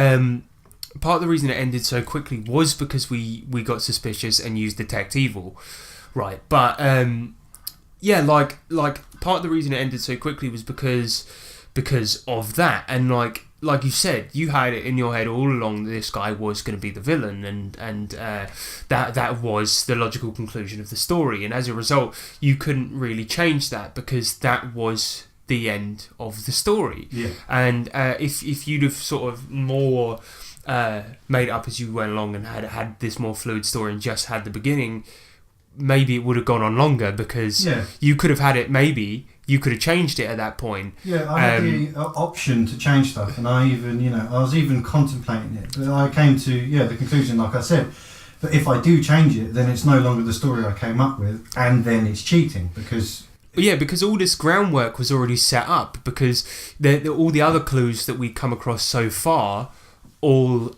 part of the reason it ended so quickly was because we got suspicious and used Detect Evil, right? But like part of the reason it ended so quickly was because of that, and like you said, you had it in your head all along that this guy was going to be the villain, and that was the logical conclusion of the story, and as a result you couldn't really change that because that was the end of the story. Yeah. And if you'd have sort of more made it up as you went along and had this more fluid story and just had the beginning, maybe it would have gone on longer, because you could have had it, maybe you could have changed it at that point. Yeah, I had the option to change stuff, and I even, I was even contemplating it, but I came to the conclusion, like I said, that if I do change it, then it's no longer the story I came up with, and then it's cheating, because all this groundwork was already set up, because all the other clues that we come across so far all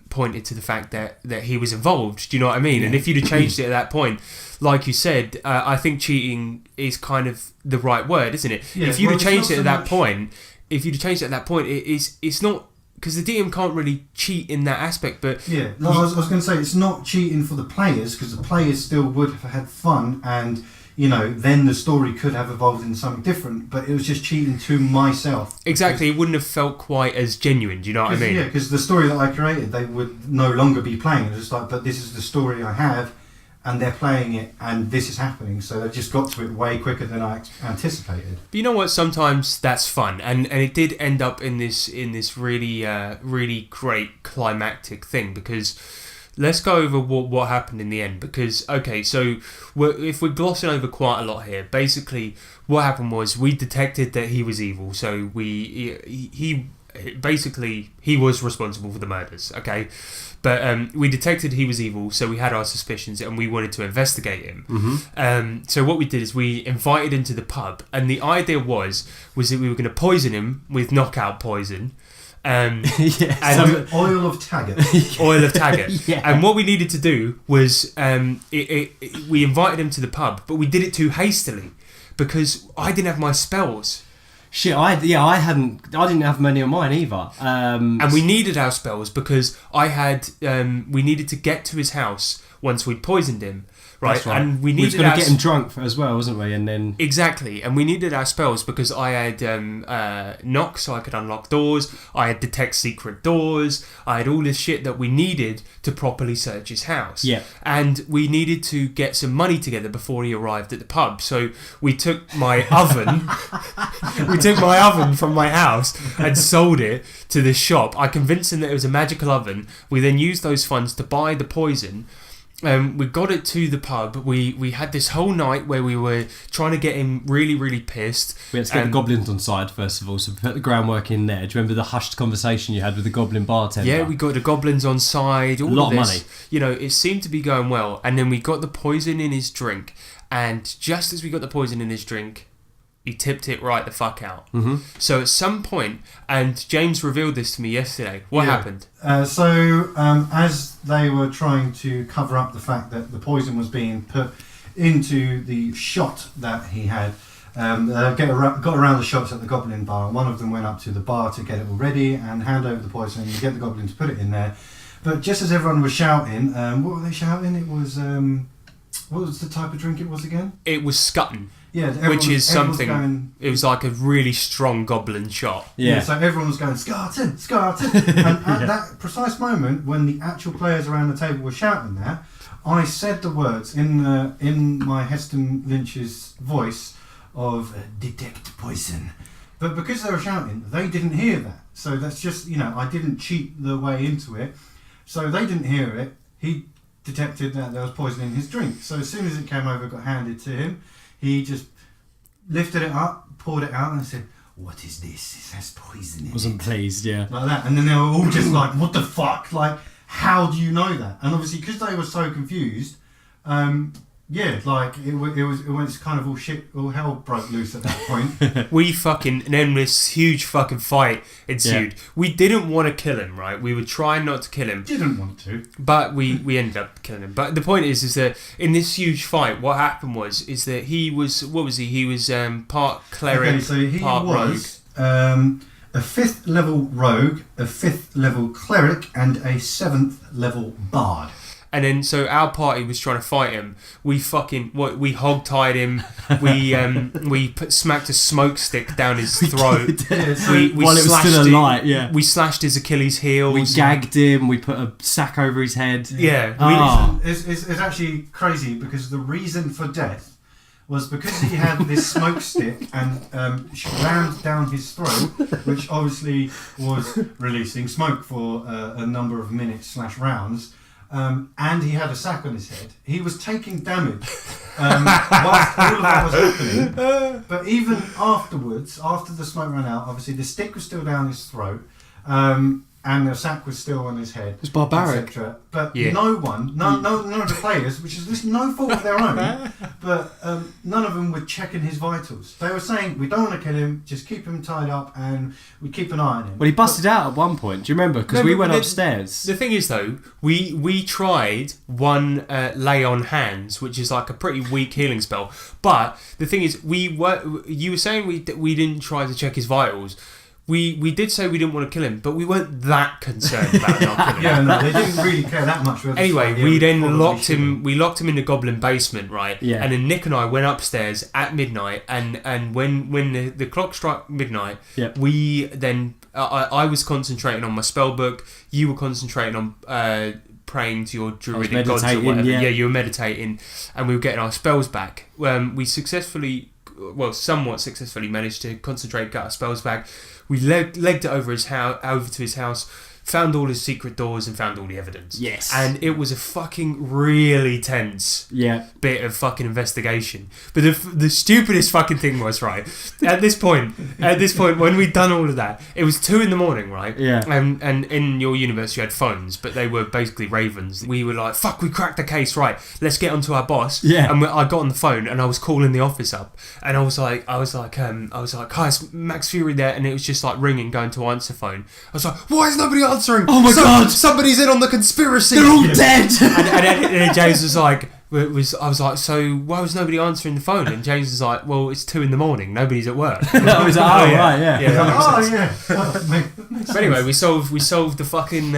pointed to the fact that he was involved. Do you know what I mean? Yeah. And if you'd have changed it at that point, like you said, I think cheating is kind of the right word, isn't it? Yeah, if you'd have changed it at that point, it's not, because the DM can't really cheat in that aspect. But I was going to say, it's not cheating for the players, because the players still would have had fun, and then the story could have evolved into something different, but it was just cheating to myself. Exactly, it wouldn't have felt quite as genuine, do you know what I mean? Yeah, because the story that I created, they would no longer be playing. It was just like, but this is the story I have, and they're playing it, and this is happening, so they just got to it way quicker than I anticipated. But you know what, sometimes that's fun, and it did end up in this really really great climactic thing, because let's go over what happened in the end, because so if we're glossing over quite a lot here, basically what happened was we detected that he was evil, so he basically he was responsible for the murders, okay, but we detected he was evil, so we had our suspicions and we wanted to investigate him. So what we did is we invited him to the pub, and the idea was that we were going to poison him with knockout poison. And oil of Taggart. Yeah. And what we needed to do was we invited him to the pub, but we did it too hastily because I didn't have my spells. Shit, I didn't have many of mine either. And we needed our spells because we needed to get to his house once we'd poisoned him. Right. And we needed to get him drunk as well, wasn't we? And then exactly, and we needed our spells because I had knock, so I could unlock doors. I had detect secret doors. I had all this shit that we needed to properly search his house. Yeah, and we needed to get some money together before he arrived at the pub. So we took my oven, from my house and sold it to this shop. I convinced him that it was a magical oven. We then used those funds to buy the poison. We got it to the pub. We had this whole night where we were trying to get him really, really pissed. We had to get the goblins on side first of all, so we put the groundwork in there. Do you remember the hushed conversation you had with the goblin bartender? Yeah, we got the goblins on side. A lot of money. You know, it seemed to be going well. And then we got the poison in his drink. And just as we got the poison in his drink, he tipped it right the fuck out. Mm-hmm. So at some point, and James revealed this to me yesterday, what happened? As they were trying to cover up the fact that the poison was being put into the shot that he had, got around the shots at the Goblin Bar, and one of them went up to the bar to get it all ready and hand over the poison and get the Goblin to put it in there. But just as everyone was shouting, what were they shouting? It was, what was the type of drink it was again? It was Scutton. Yeah, which is something. It was like a really strong goblin shot. Yeah, so everyone was going Scarton, and at that precise moment when the actual players around the table were shouting that, I said the words in my Heston Lynch's voice of detect poison, but because they were shouting, they didn't hear that. So that's just I didn't cheat the way into it, so they didn't hear it. He detected that there was poison in his drink. So as soon as it came over, got handed to him. He just lifted it up, poured it out, and said, "What is this? It has poison in it." Wasn't pleased, yeah. Like that. And then they were all just like, "What the fuck? Like, how do you know that?" And obviously, because they were so confused, it was kind of all hell broke loose at that point. Then this huge fucking fight ensued. Yeah. We didn't want to kill him, right? We were trying not to kill him. Didn't want to. But we ended up killing him. But the point is that in this huge fight, what happened was that he was, what was he? He was part cleric, part rogue. A 5th level rogue, a 5th level cleric, and a 7th level bard. And then, so our party was trying to fight him. We hog-tied him. We smacked a smoke stick down his throat. We while it was still alight, yeah. We slashed his Achilles heel. We gagged him. We put a sack over his head. Yeah. It's actually crazy because the reason for death was because he had this smoke stick and rammed down his throat, which obviously was releasing smoke for a number of minutes/rounds. And he had a sack on his head. He was taking damage whilst all of that was happening. But even afterwards, after the smoke ran out, obviously the stick was still down his throat, and the sack was still on his head. It's barbaric. But none of the players, which is no fault of their own, but none of them were checking his vitals. They were saying, "We don't want to kill him, just keep him tied up and we keep an eye on him." Well, he busted out at one point. Do you remember? Because we went upstairs. The thing is, though, we tried one lay on hands, which is like a pretty weak healing spell. But the thing is, you were saying we didn't try to check his vitals. We did say we didn't want to kill him, but we weren't that concerned about not killing him. Yeah, no, they didn't really care that much. Anyway, we then locked him. We locked him in the goblin basement, right? Yeah. And then Nick and I went upstairs at midnight, and when the clock struck midnight, yep. we then I was concentrating on my spell book. You were concentrating on praying to your druidic gods or whatever. Yeah, you were meditating, and we were getting our spells back. We somewhat successfully managed to concentrate, get our spells back. We legged it over to his house, found all his secret doors and found all the evidence. Yes. And it was a fucking really tense bit of fucking investigation. But the stupidest fucking thing was, right, at this point when we'd done all of that, it was 2 a.m, right? Yeah. And in your universe you had phones, but they were basically ravens. We were like, fuck, we cracked the case, right, let's get onto our boss. Yeah. And I got on the phone and I was calling the office up, and I was like, hi, it's Max Fury there, and it was just like ringing, going to answer phone. I was like, why is nobody answering? Oh my God, somebody's in on the conspiracy. they're all dead. and then James was like, I was like, so why was nobody answering the phone? And James was like, well, it's 2 a.m, nobody's at work. I was like, right, yeah. That makes sense. But anyway, we solved the fucking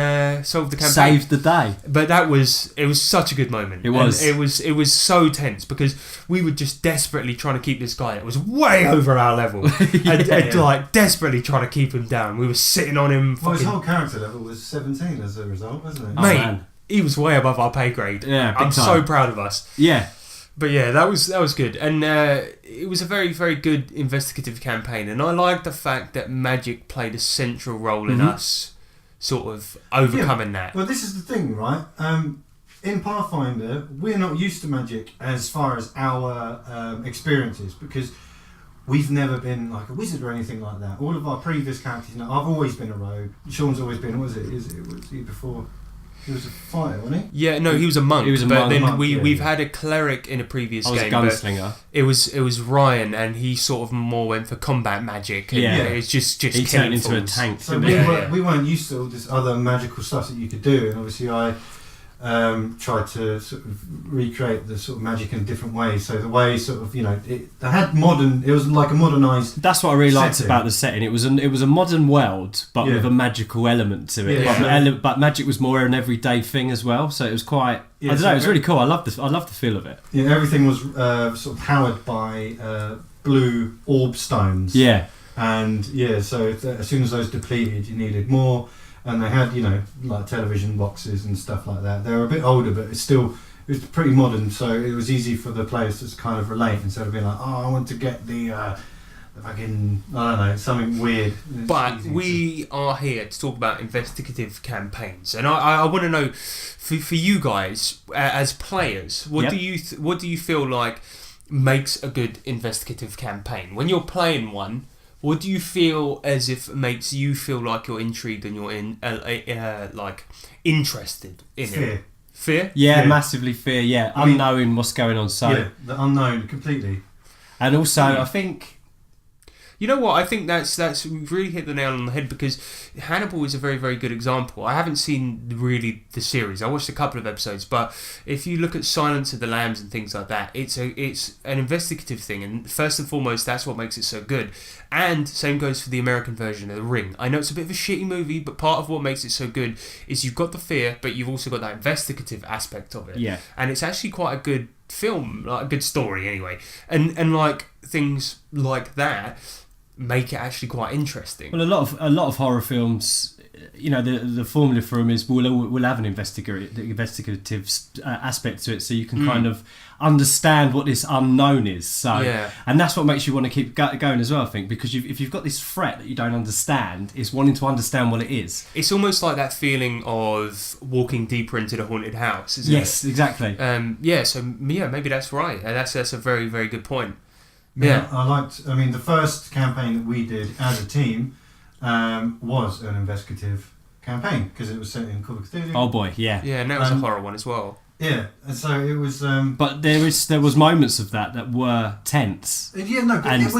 solved the campaign, Saved the day. But it was such a good moment. It was. And it was so tense because we were just desperately trying to keep this guy. It was way over our level, and like desperately trying to keep him down. We were sitting on him. Well, his whole character level was 17 as a result, wasn't it? Mate, man. he was way above our pay grade. Yeah, big I'm time. so proud of us. Yeah. But yeah, that was good, and it was a very, very good investigative campaign, and I liked the fact that magic played a central role in us sort of overcoming that. Well, this is the thing, right? In Pathfinder, we're not used to magic as far as our experiences, because we've never been like a wizard or anything like that. All of our previous characters, I've always been a rogue. Sean's always been, was he before? He was a fighter, wasn't he? Yeah, no, he was a monk. He was a but monk. then Yeah. we've had a cleric in a previous I was game. a gunslinger. It was Ryan, and he sort of more went for combat magic. And Yeah. it's just He killing turned into a fools. tank. So didn't we weren't used to all this other magical stuff that you could do, and obviously I tried to sort of recreate the sort of magic in different ways. So the way sort of it was like a modernised. That's what I really liked setting. about the setting. It was a modern world, but with a magical element to it. Yeah. But magic was more an everyday thing as well. So it was quite. Yeah, I don't so know. It was really cool. I loved the feel of it. Yeah, everything was sort of powered by blue orb stones. Yeah. And so as soon as those depleted, you needed more. And they had, like television boxes and stuff like that. They were a bit older, but it was pretty modern, so it was easy for the players to kind of relate instead of being like, oh, I want to get the fucking, I don't know, something weird. It's But easy we are here to talk about investigative campaigns, and I want to know, for you guys as players, what do you feel like makes a good investigative campaign? When you're playing one, what do you feel as if makes you feel like you're intrigued and you're like interested in Fear. it? Fear? Yeah, Fear. massively fear. Yeah, I mean- unknowing what's going on. So, Yeah, the unknown completely. and also I think. You know what? I think that's we've really hit the nail on the head, because Hannibal is a very, very good example. I haven't seen really the series. I watched a couple of episodes, but if you look at Silence of the Lambs and things like that, it's an investigative thing, and first and foremost, that's what makes it so good. And same goes for the American version of The Ring. I know it's a bit of a shitty movie, but part of what makes it so good is you've got the fear, but you've also got that investigative aspect of it. Yeah. And it's actually quite a good film, like a good story anyway. And like things like that make it actually quite interesting. Well, a lot of horror films, the formula for them is we'll have an investigative aspect to it, so you can kind of understand what this unknown is. So, and that's what makes you want to keep going as well, I think, because if you've got this threat that you don't understand, it's wanting to understand what it is. It's almost like that feeling of walking deeper into the haunted house, isn't it? Yes, exactly. Maybe that's right. That's a very, very good point. Yeah, the first campaign that we did as a team was an investigative campaign, because it was set in Call of Cthulhu. Oh boy, yeah. Yeah, and that was a horror one as well. Yeah, and so it was. But there was moments of that were tense. Yeah, no, but and it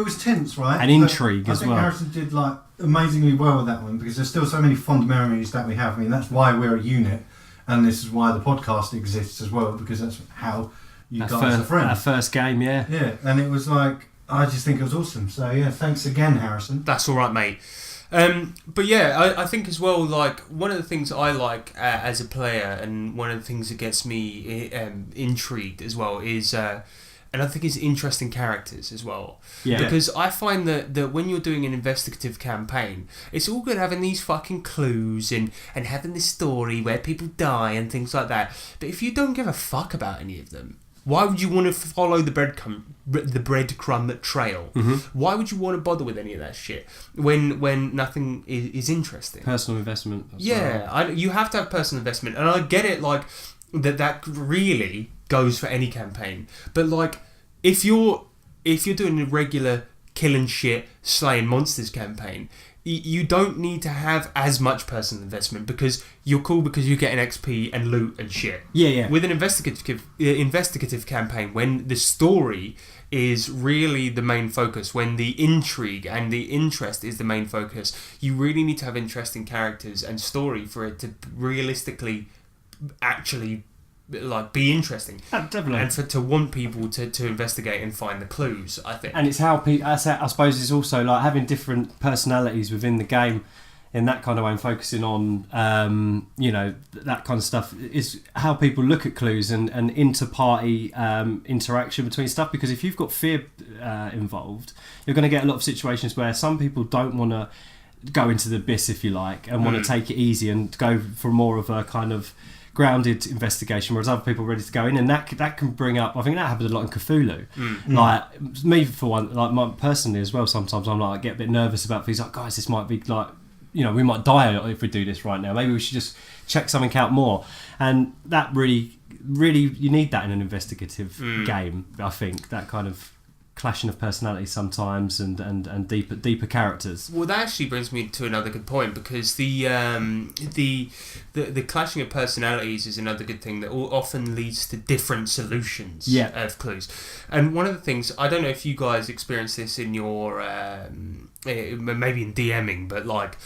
was tense, right? And intrigue but as I think well. Harrison did like amazingly well with that one, because there's still so many fond memories that we have. I mean, that's why we're a unit, and this is why the podcast exists as well, because that's how you guys are friends. Our first game, yeah. Yeah, and it was like, I just think it was awesome. So yeah, thanks again, Harrison. That's all right, mate. But yeah, I think as well, like, one of the things I like as a player, and one of the things that gets me intrigued as well is, and I think it's interesting characters as well. Yeah. Because I find that when you're doing an investigative campaign, it's all good having these fucking clues and having this story where people die and things like that. But if you don't give a fuck about any of them, Why would you want to follow the breadcrumb trail? Why would you want to bother with any of that shit when nothing is interesting? Personal investment. You have to have personal investment, and I get it. Like that really goes for any campaign. But like, if you're doing a regular killing shit, slaying monsters campaign, you don't need to have as much personal investment because you're cool because you're getting XP and loot and shit. Yeah. With an investigative campaign, when the story is really the main focus, when the intrigue and the interest is the main focus, you really need to have interesting characters and story for it to realistically actually like be interesting. Definitely. And to want people to investigate and find the clues, I think. And it's how people, I suppose it's also like having different personalities within the game in that kind of way, and focusing on that kind of stuff is how people look at clues and inter-party interaction between stuff. Because if you've got fear involved, you're going to get a lot of situations where some people don't want to go into the abyss, if you like, and want to take it easy and go for more of a kind of grounded investigation, whereas other people are ready to go in, and that can bring up. I think that happens a lot in Cthulhu. Like me, for one, like personally as well. Sometimes I'm like, I get a bit nervous about things. Like, guys, this might be like, we might die if we do this right now. Maybe we should just check something out more. And that really, you need that in an investigative game. I think that kind of clashing of personalities sometimes and deeper characters. Well, that actually brings me to another good point, because the clashing of personalities is another good thing that often leads to different solutions of clues. And one of the things, I don't know if you guys experience this in your maybe in DMing, but like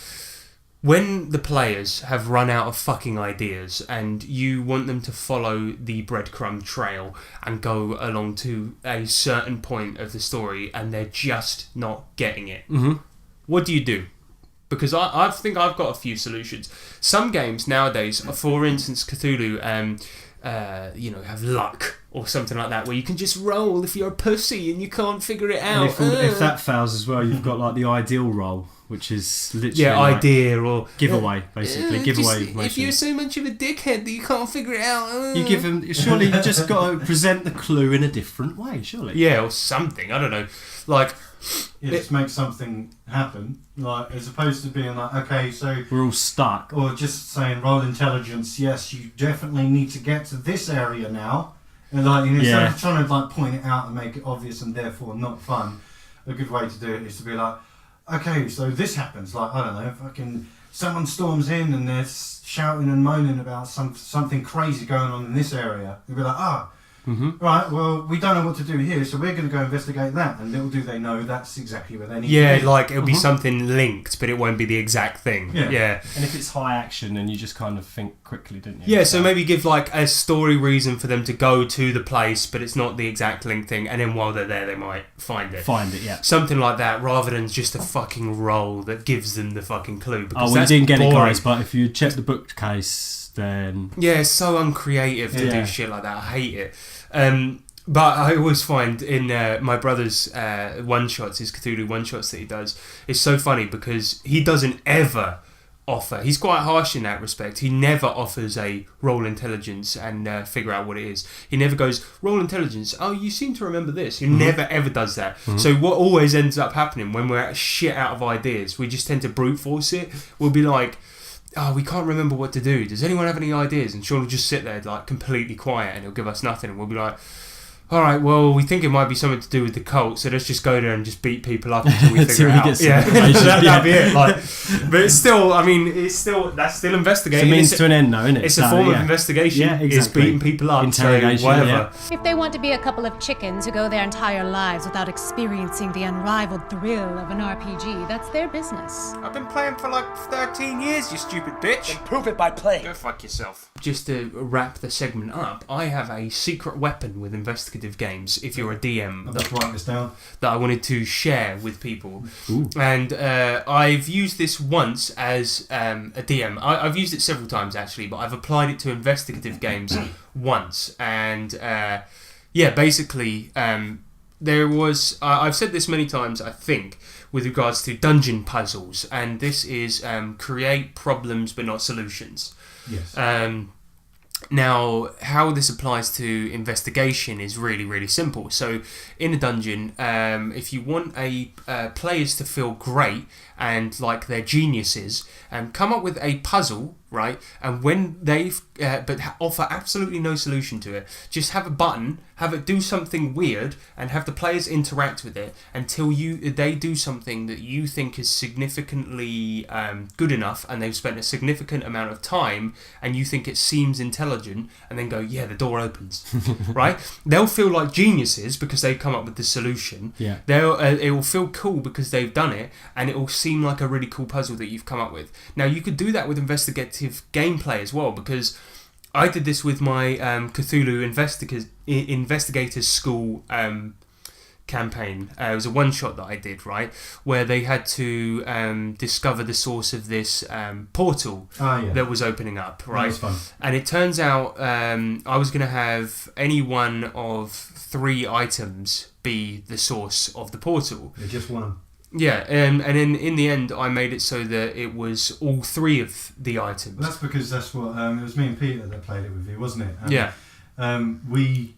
when the players have run out of fucking ideas and you want them to follow the breadcrumb trail and go along to a certain point of the story and they're just not getting it, what do you do? Because I think I've got a few solutions. Some games nowadays, for instance Cthulhu, have luck or something like that, where you can just roll if you're a pussy and you can't figure it out. And if that fails as well, you've got like the ideal roll, which is literally idea or giveaway, basically giveaway information. If you're so much of a dickhead that you can't figure it out, you give them. Surely you just got to present the clue in a different way. Surely, or something. I don't know, like. Just make something happen, like as opposed to being like, okay, so we're all stuck, or just saying roll intelligence. Yes, you definitely need to get to this area now, and like instead of trying to like point it out and make it obvious and therefore not fun, a good way to do it is to be like, okay, so this happens. Like, I don't know, fucking someone storms in and they're shouting and moaning about something crazy going on in this area. You'd be like, right, well, we don't know what to do here, so we're going to go investigate that. And little do they know that's exactly where they need to be. Like it'll be something linked, but it won't be the exact thing. Yeah. And if it's high action, then you just kind of think quickly, don't you? Yeah, so maybe give like a story reason for them to go to the place, but it's not the exact link thing, and then while they're there, they might find it. Yeah. Something like that, rather than just a fucking roll that gives them the fucking clue. Because you didn't get it, guys, but if you check the bookcase, then... Yeah, it's so uncreative to do shit like that. I hate it. But I always find in my brother's one-shots, his Cthulhu one-shots that he does, it's so funny because he doesn't ever offer... He's quite harsh in that respect. He never offers a roll intelligence and figure out what it is. He never goes, roll intelligence, oh, you seem to remember this. He never ever does that. So what always ends up happening when we're shit out of ideas, we just tend to brute force it. We'll be like... Oh, we can't remember what to do. Does anyone have any ideas? And Sean will just sit there like completely quiet and he'll give us nothing. And we'll be like, all right, well, we think it might be something to do with the cult, so let's just go there and just beat people up until we figure it out. That'd be it. Like, but it's still, that's still investigating. It's a means to an end, though, isn't it? It's a form of investigation. Yeah, exactly. It's beating people up. Interrogation, so whatever. If they want to be a couple of chickens who go their entire lives without experiencing the unrivaled thrill of an RPG, that's their business. I've been playing for like 13 years, you stupid bitch. Then prove it by playing. Go fuck yourself. Just to wrap the segment up, I have a secret weapon with investigative games, if you're a DM, that I wanted to share with people. And I've used this once as a DM. I've used it several times actually, but I've applied it to investigative games once. And basically there was I've said this many times, I think, with regards to dungeon puzzles, and this is create problems but not solutions. Yes. Now, how this applies to investigation is really, really simple. So, in a dungeon, if you want players to feel great and like they're geniuses, come up with a puzzle, right? And when they've, offer absolutely no solution to it. Just have a button, have it do something weird, and have the players interact with it until they do something that you think is significantly good enough, and they've spent a significant amount of time, and you think it seems intelligent, and then go, yeah, the door opens, right? They'll feel like geniuses because they've come up with the solution. Yeah. It will feel cool because they've done it, and it will seem like a really cool puzzle that you've come up with. Now, you could do that with investigative gameplay as well, because I did this with my Cthulhu Investigators School campaign. It was a one-shot that I did, right, where they had to discover the source of this portal that was opening up, right? That was fun. And it turns out I was going to have any one of 3 items be the source of the portal. Yeah, just one. Yeah, and then in the end, I made it so that it was all 3 of the items. Well, that's because that's what it was me and Peter that played it with you, wasn't it? Yeah. We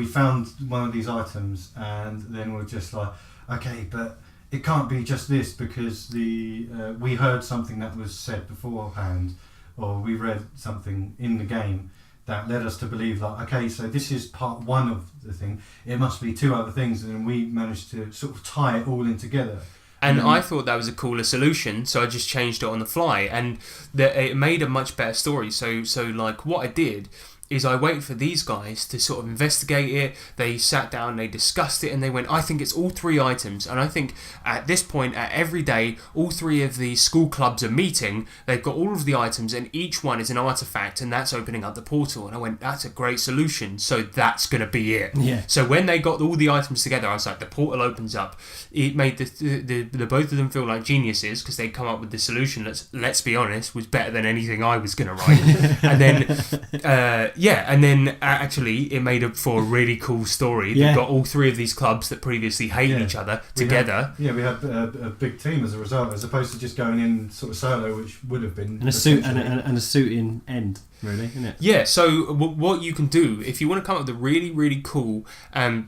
found one of these items, and then we're just like, okay, but it can't be just this, because we heard something that was said beforehand, or we read something in the game that led us to believe that, okay, so this is part 1 of the thing, it must be 2 other things, and then we managed to sort of tie it all in together. And I thought that was a cooler solution, so I just changed it on the fly, and it made a much better story. So like what I did is I waited for these guys to sort of investigate it. They sat down, they discussed it, and they went, I think it's all 3 items. And I think at this point, at every day, all 3 of the school clubs are meeting. They've got all of the items, and each one is an artifact, and that's opening up the portal. And I went, that's a great solution. So that's going to be it. Yeah. So when they got all the items together, I was like, the portal opens up. It made the both of them feel like geniuses because they'd come up with the solution that, let's be honest, was better than anything I was going to write. And then... and then actually it made up for a really cool story. They've got all 3 of these clubs that previously hated each other together. We had a big team as a result, as opposed to just going in sort of solo, which would have been... And a suit and a suit in end, really, isn't it? Yeah, so what you can do, if you want to come up with a really, really cool,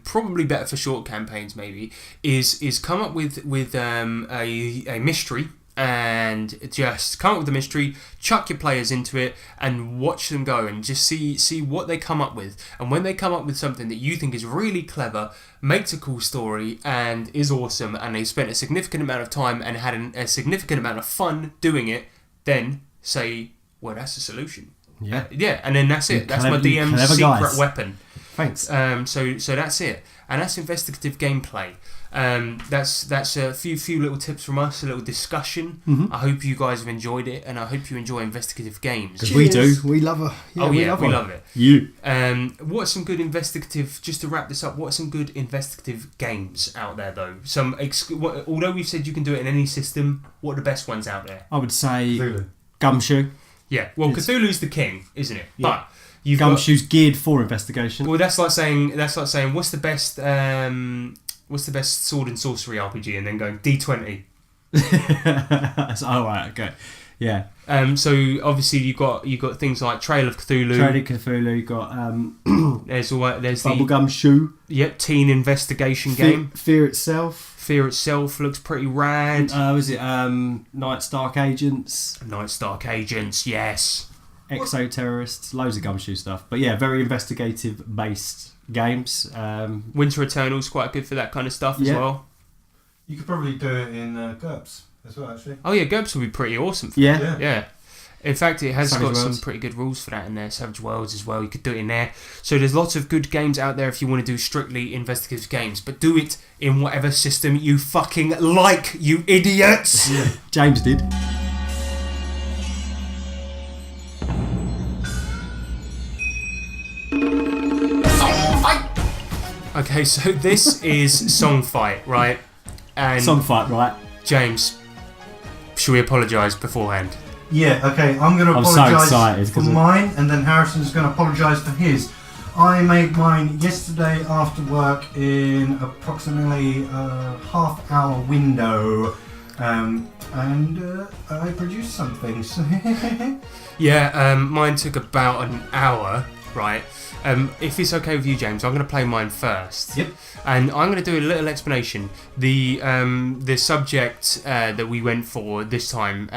probably better for short campaigns maybe, is come up with a mystery, and just come up with a mystery, chuck your players into it, and watch them go, and just see what they come up with. And when they come up with something that you think is really clever, makes a cool story, and is awesome, and they spent a significant amount of time and had a significant amount of fun doing it, then say, well, that's the solution. Yeah. And then that's it. That's my DM's secret weapon. Thanks. So that's it, and that's investigative gameplay. That's a few little tips from us, a little discussion. I hope you guys have enjoyed it, and I hope you enjoy investigative games. Because we do. We love it. Yeah, we love it. You. What's some good investigative? Just to wrap this up, what's some good investigative games out there though? Although we've said you can do it in any system, what are the best ones out there? I would say Cthulhu. Gumshoe. Yeah, well, Cthulhu's the king, isn't it? Yeah. But Gumshoe's geared for investigation. Well, that's like saying what's the best sword and sorcery RPG, and then going D20. Oh right, okay, yeah. So obviously you've got things like Trail of Cthulhu. You got there's Bubblegum Shoe. Yep, teen investigation game. Fear Itself. Fear Itself looks pretty rad. Was it Night's Dark Agents? Night's Dark Agents, yes. Exo-terrorists, loads of Gumshoe stuff. But yeah, very investigative based games. Winter Eternal's quite good for that kind of stuff as well. You could probably do it in GURPS as well, actually. Oh yeah, GURPS would be pretty awesome for that. Yeah. In fact, it has Savage got Worlds. some pretty good rules for that in there. Savage Worlds as well, you could do it in there. So there's lots of good games out there if you want to do strictly investigative games. But do it in whatever system you fucking like, you idiots! Yeah. James did. Okay, so this is Song Fight, right? And Song Fight, right? James, should we apologise beforehand? Yeah, okay, I'm going to I'm so apologise excited for mine, and then Harrison's going to apologise for his. I made mine yesterday after work in approximately a half-hour window. and I produced some things. Yeah, mine took about an hour, right? If it's okay with you, James, I'm going to play mine first. Yep. And I'm going to do a little explanation. The subject that we went for this time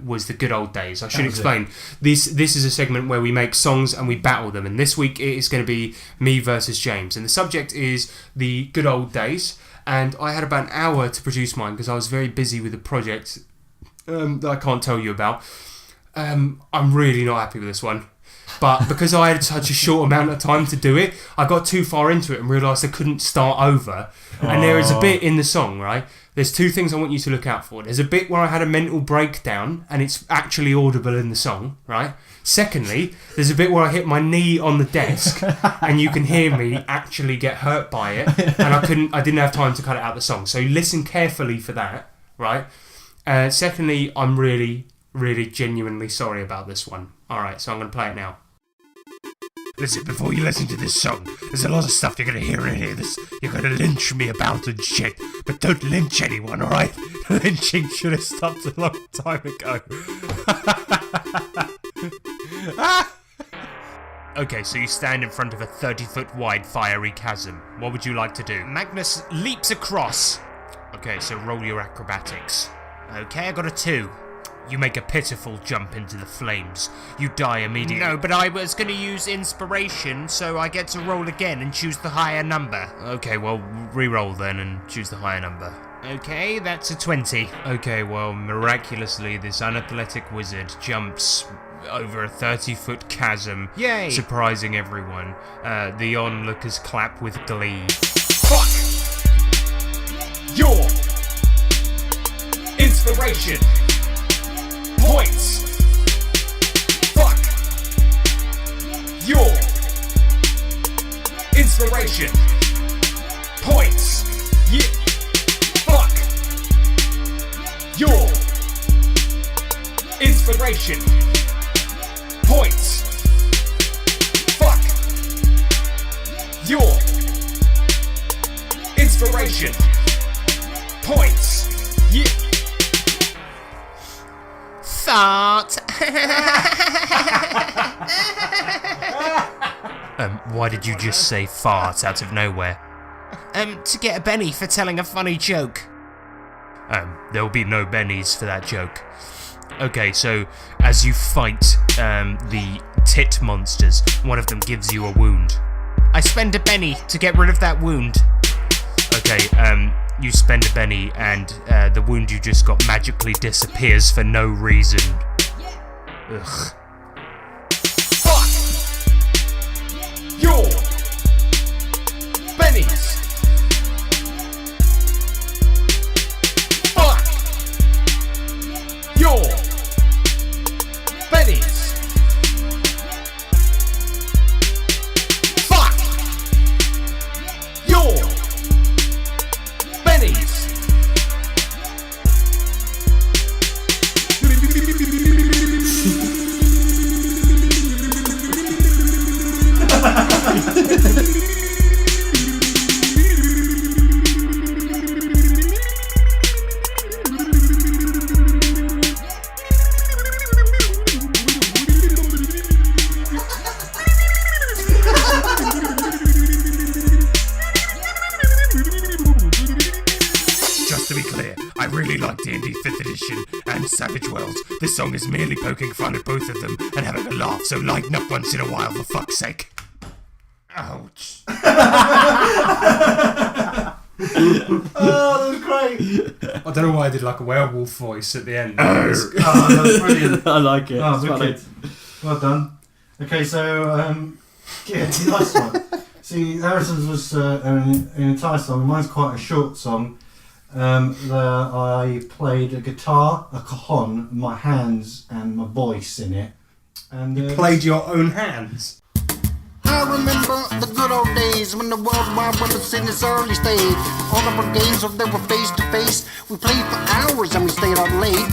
was the good old days. I should explain. This is a segment where we make songs and we battle them. And this week it is going to be me versus James. And the subject is the good old days. And I had about an hour to produce mine because I was very busy with a project that I can't tell you about. I'm really not happy with this one. But because I had such a short amount of time to do it, I got too far into it and realised I couldn't start over. And there is a bit in the song, right? There's two things I want you to look out for. There's a bit where I had a mental breakdown and it's actually audible in the song, right? Secondly, there's a bit where I hit my knee on the desk and you can hear me actually get hurt by it. And I didn't have time to cut it out of the song. So listen carefully for that, right? Secondly, I'm really, really genuinely sorry about this one. Alright, so I'm going to play it now. Listen, before you listen to this song, there's a lot of stuff you're going to hear in here. You're going to lynch me about and shit. But don't lynch anyone, alright? Lynching should have stopped a long time ago. Okay, so you stand in front of a 30-foot wide fiery chasm. What would you like to do? Magnus leaps across. Okay, so roll your acrobatics. Okay, I got a 2. You make a pitiful jump into the flames. You die immediately. No, but I was going to use inspiration, so I get to roll again and choose the higher number. Okay, well, re-roll then and choose the higher number. Okay, that's a 20. Okay, well, miraculously, this unathletic wizard jumps over a 30-foot chasm. Yay! Surprising everyone. The onlookers clap with glee. Fuck! Your inspiration points. Fuck your inspiration points. Yeah. Fuck your inspiration points. Fuck your inspiration points. Yeah. Fart. Why did you just say fart out of nowhere? To get a Benny for telling a funny joke. There'll be no Bennies for that joke. Okay, so as you fight the tit monsters, one of them gives you a wound. I spend a Benny to get rid of that wound. Okay, you spend a Benny and the wound you just got magically disappears for no reason. Ugh. Fuck your Bennies. Fuck your Bennies. Fuck your Bennies. Just to be clear, I really like D&D 5th edition and Savage Worlds. This song is merely poking fun at both of them and having a laugh, so lighten up once in a while for fuck's sake. Ouch. Oh, that was great. I don't know why I did like a werewolf voice at the end. Oh, that's brilliant. I like it. Oh, wicked. Well done. Okay, so, yeah, nice one. See, Harrison's was an entire song. Mine's quite a short song. I played a guitar, a cajon, my hands, and my voice in it. And You played your own hands. I remember the good old days when the World Wide Web was in its early stage. All of our games, they were face to face. We played for hours and we stayed up late.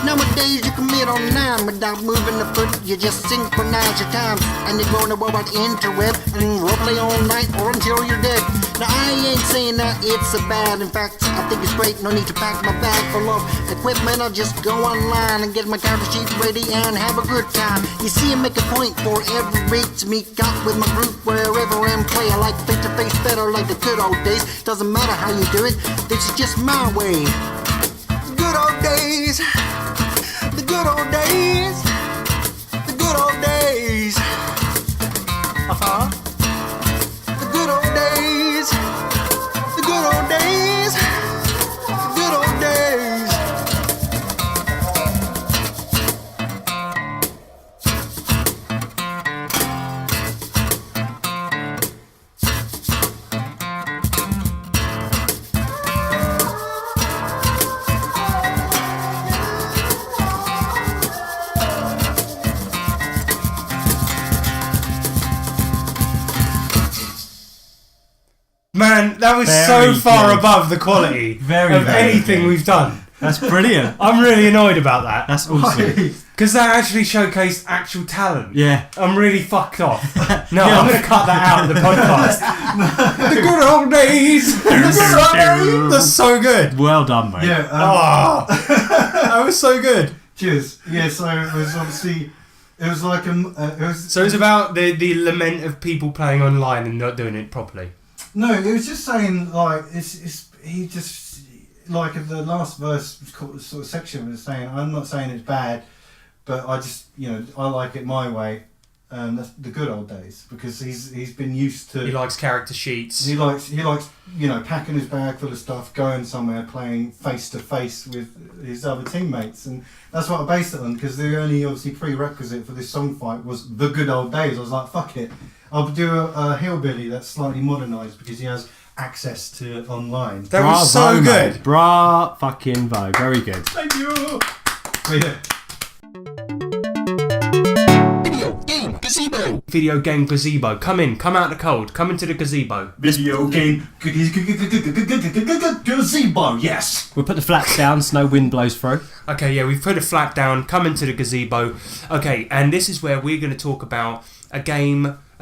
Nowadays you commit online without moving a foot. You just synchronize your time, and you're going to world wide interweb and roleplay all night or until you're dead. Now I ain't saying that it's a bad. In fact, I think it's great. No need to pack my bag full of equipment. I'll just go online and get my character sheet ready and have a good time. You see, I make a point for every week to meet up with my group wherever and play. I like face-to-face better, like the good old days. Doesn't matter how you do it, this is just my way. Good old days. The good old days. The good old days. Uh-huh. The good old days. The good old days. The good old days. Man, that was Very so far good. above the quality Very, of very anything good. we've done. That's brilliant. I'm really annoyed about that. That's awesome. Because that actually showcased actual talent. Yeah. I'm really fucked off. No, I'm going to cut that out of the podcast. The good old days. The good old days. That's so good. Well done, mate. Yeah. That was so good. Cheers. Yeah. So it was obviously. It was like So it's about the lament of people playing online and not doing it properly. No, it was just saying like he just like the last verse sort of section was saying, I'm not saying it's bad, but I just I like it my way. That's the good old days, because he's been used to. He likes character sheets. He likes packing his bag full of stuff, going somewhere, playing face to face with his other teammates, and that's what I based it on. Because the only obviously prerequisite for this song fight was the good old days. I was like, fuck it, I'll do a hillbilly that's slightly modernised because he has access to online. That was so good. Bra fucking vo. Very good. Thank you. But yeah. Video game gazebo. Come out of the cold. Come into the gazebo. Video game gazebo. Yes. We'll put the flaps down so no wind blows through. Okay, yeah, we've put a flap down. Come into the gazebo. Okay, and this is where we're going to talk about a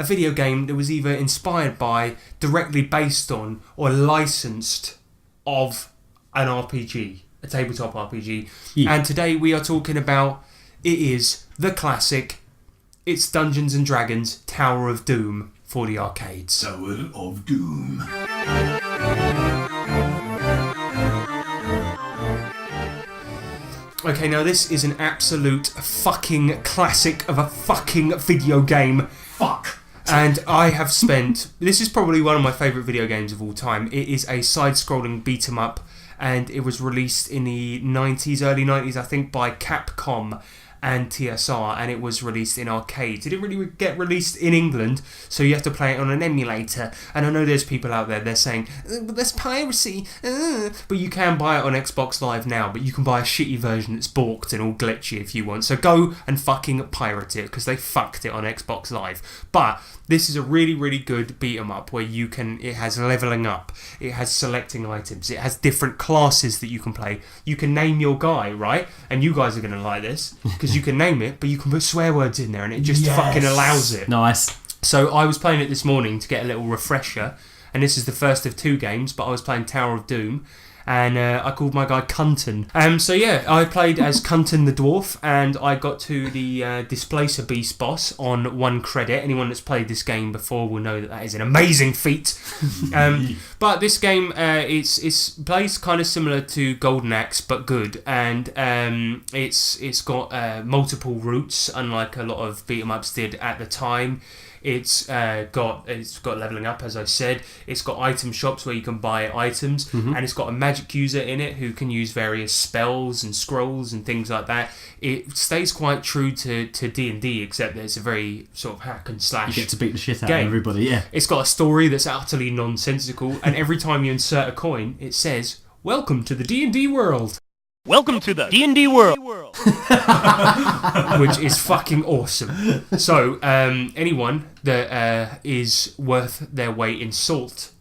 video game that was either inspired by, directly based on, or licensed of an RPG, a tabletop RPG. Yeah. And today we are talking about, it is the classic, it's Dungeons and Dragons Tower of Doom for the arcades. Tower of Doom. Okay, now this is an absolute fucking classic of a fucking video game. Fuck. And I have spent... This is probably one of my favourite video games of all time. It is a side-scrolling beat-em-up, and it was released in the 90s, early 90s, I think, by Capcom and TSR, and it was released in arcades. It didn't really get released in England, so you have to play it on an emulator. And I know there's people out there, they're saying, but that's piracy. But you can buy it on Xbox Live now, but you can buy a shitty version that's balked and all glitchy if you want. So go and fucking pirate it, because they fucked it on Xbox Live. But this is a really, really good beat 'em up where you can. It has leveling up, it has selecting items, it has different classes that you can play. You can name your guy, right? And you guys are going to like this because you can name it, but you can put swear words in there and it just fucking allows it. Nice. So I was playing it this morning to get a little refresher, and this is the first of 2 games, but I was playing Tower of Doom. And I called my guy Cunton. So yeah, I played as Cunton the Dwarf, and I got to the Displacer Beast boss on 1 credit. Anyone that's played this game before will know that that is an amazing feat. But this game, it's plays kind of similar to Golden Axe, but good. And it's got multiple routes, unlike a lot of beat 'em ups did at the time. It's got leveling up, as I said. It's got item shops where you can buy items, and it's got a magic user in it who can use various spells and scrolls and things like that. It stays quite true to D&D, except that it's a very sort of hack and slash. You get to beat the shit out game. of everybody, yeah. It's got a story that's utterly nonsensical, and every time you insert a coin, it says, "Welcome to the D&D world." Welcome to the D&D world. Which is fucking awesome. So, anyone that is worth their weight in salt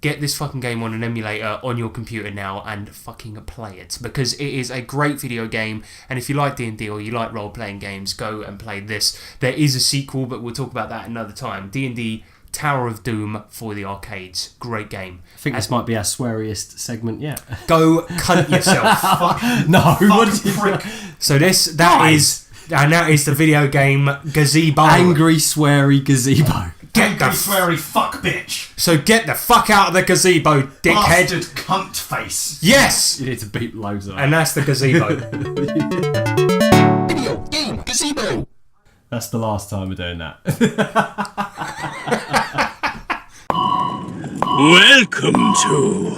get this fucking game on an emulator on your computer now and fucking play it, because it is a great video game. And if you like D&D or you like role-playing games, go and play this. There is a sequel, but we'll talk about that another time. D&D Tower of Doom for the arcades. Great game. I think this might be our sweariest segment yet. Go cunt yourself. Prick. So that is the video game Gazebo. Angry, sweary gazebo. Angry, sweary fuck bitch. So get the fuck out of the gazebo, dickhead. Bastard cunt face. Yes! You need to beep loads of that. And that's the gazebo. Video game gazebo. That's the last time we're doing that. Welcome to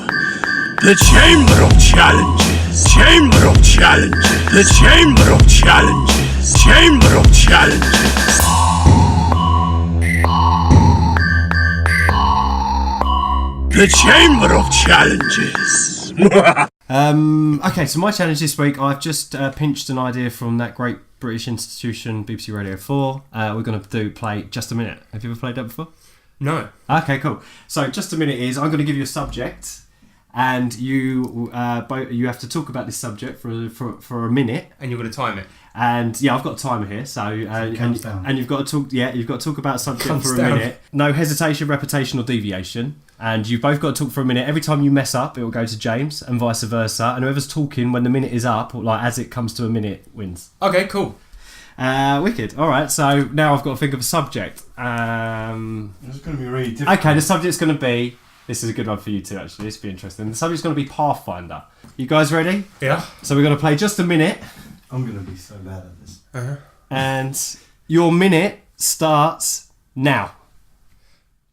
the Chamber of Challenges. Chamber of Challenges. The Chamber of Challenges. Chamber of Challenges. The Chamber of Challenges. Okay, so my challenge this week, I've just pinched an idea from that great British institution, BBC Radio 4. We're going to play Just a Minute. Have you ever played that before? No. Okay, cool. So Just a Minute is, I'm going to give you a subject, and you have to talk about this subject for a minute. And you're going to time it. And yeah, I've got a timer here, so and you've got to talk. Yeah, you've got to talk about a subject for a minute. No hesitation, repetition, or deviation. And you've both got to talk for a minute. Every time you mess up, it will go to James, and vice versa. And whoever's talking when the minute is up, or like as it comes to a minute, wins. Okay, cool. Wicked. All right. So now I've got to think of a subject. It's going to be really difficult. Okay, the subject's going to be. This is a good one for you too, actually. This will be interesting. The subject's going to be Pathfinder. You guys ready? Yeah. So we're going to play Just a Minute. I'm going to be so bad at this. And your minute starts now.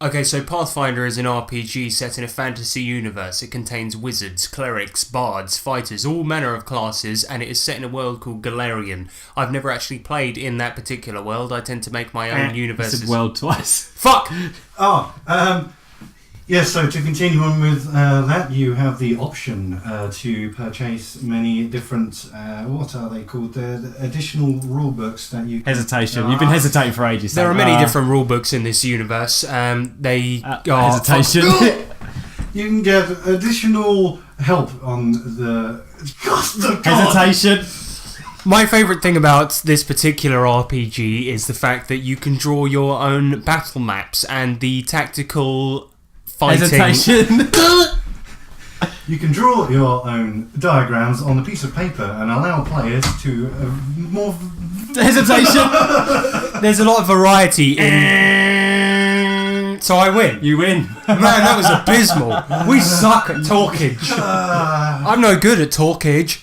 Okay, so Pathfinder is an RPG set in a fantasy universe. It contains wizards, clerics, bards, fighters, all manner of classes, and it is set in a world called Galarian. I've never actually played in that particular world. I tend to make my own universes. You said world twice. Fuck! Yes, so to continue on with that, you have the option to purchase many different, what are they called? The additional rule books that you can... Hesitation. You've been hesitating for ages. There are many different rule books in this universe. They are... Hesitation. You can get additional help on the... Hesitation. My favourite thing about this particular RPG is the fact that you can draw your own battle maps and the tactical... fighting. Hesitation. You can draw your own diagrams on a piece of paper and allow players to more... Hesitation. There's a lot of variety in... So I win. You win. Man, that was abysmal. We suck at talkage. I'm no good at talkage.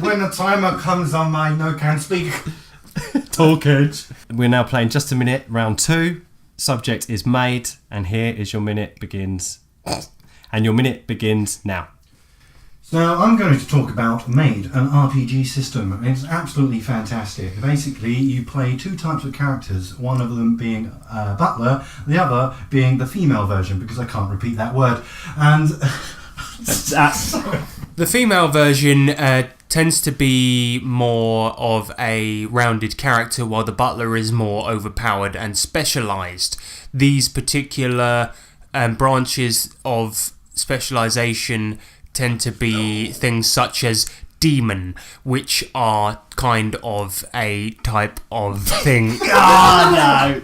When the timer comes on my no can speak. Talkage. We're now playing Just a Minute, round 2. Subject is made, and here is your minute begins. And your minute begins now. So I'm going to talk about Made, an RPG system. It's absolutely fantastic. Basically, you play two types of characters, one of them being Butler, the other being the female version, because I can't repeat that word. And the female version tends to be more of a rounded character, while the Butler is more overpowered and specialised. These particular branches of specialisation tend to be things such as demon, which are kind of a type of thing. No!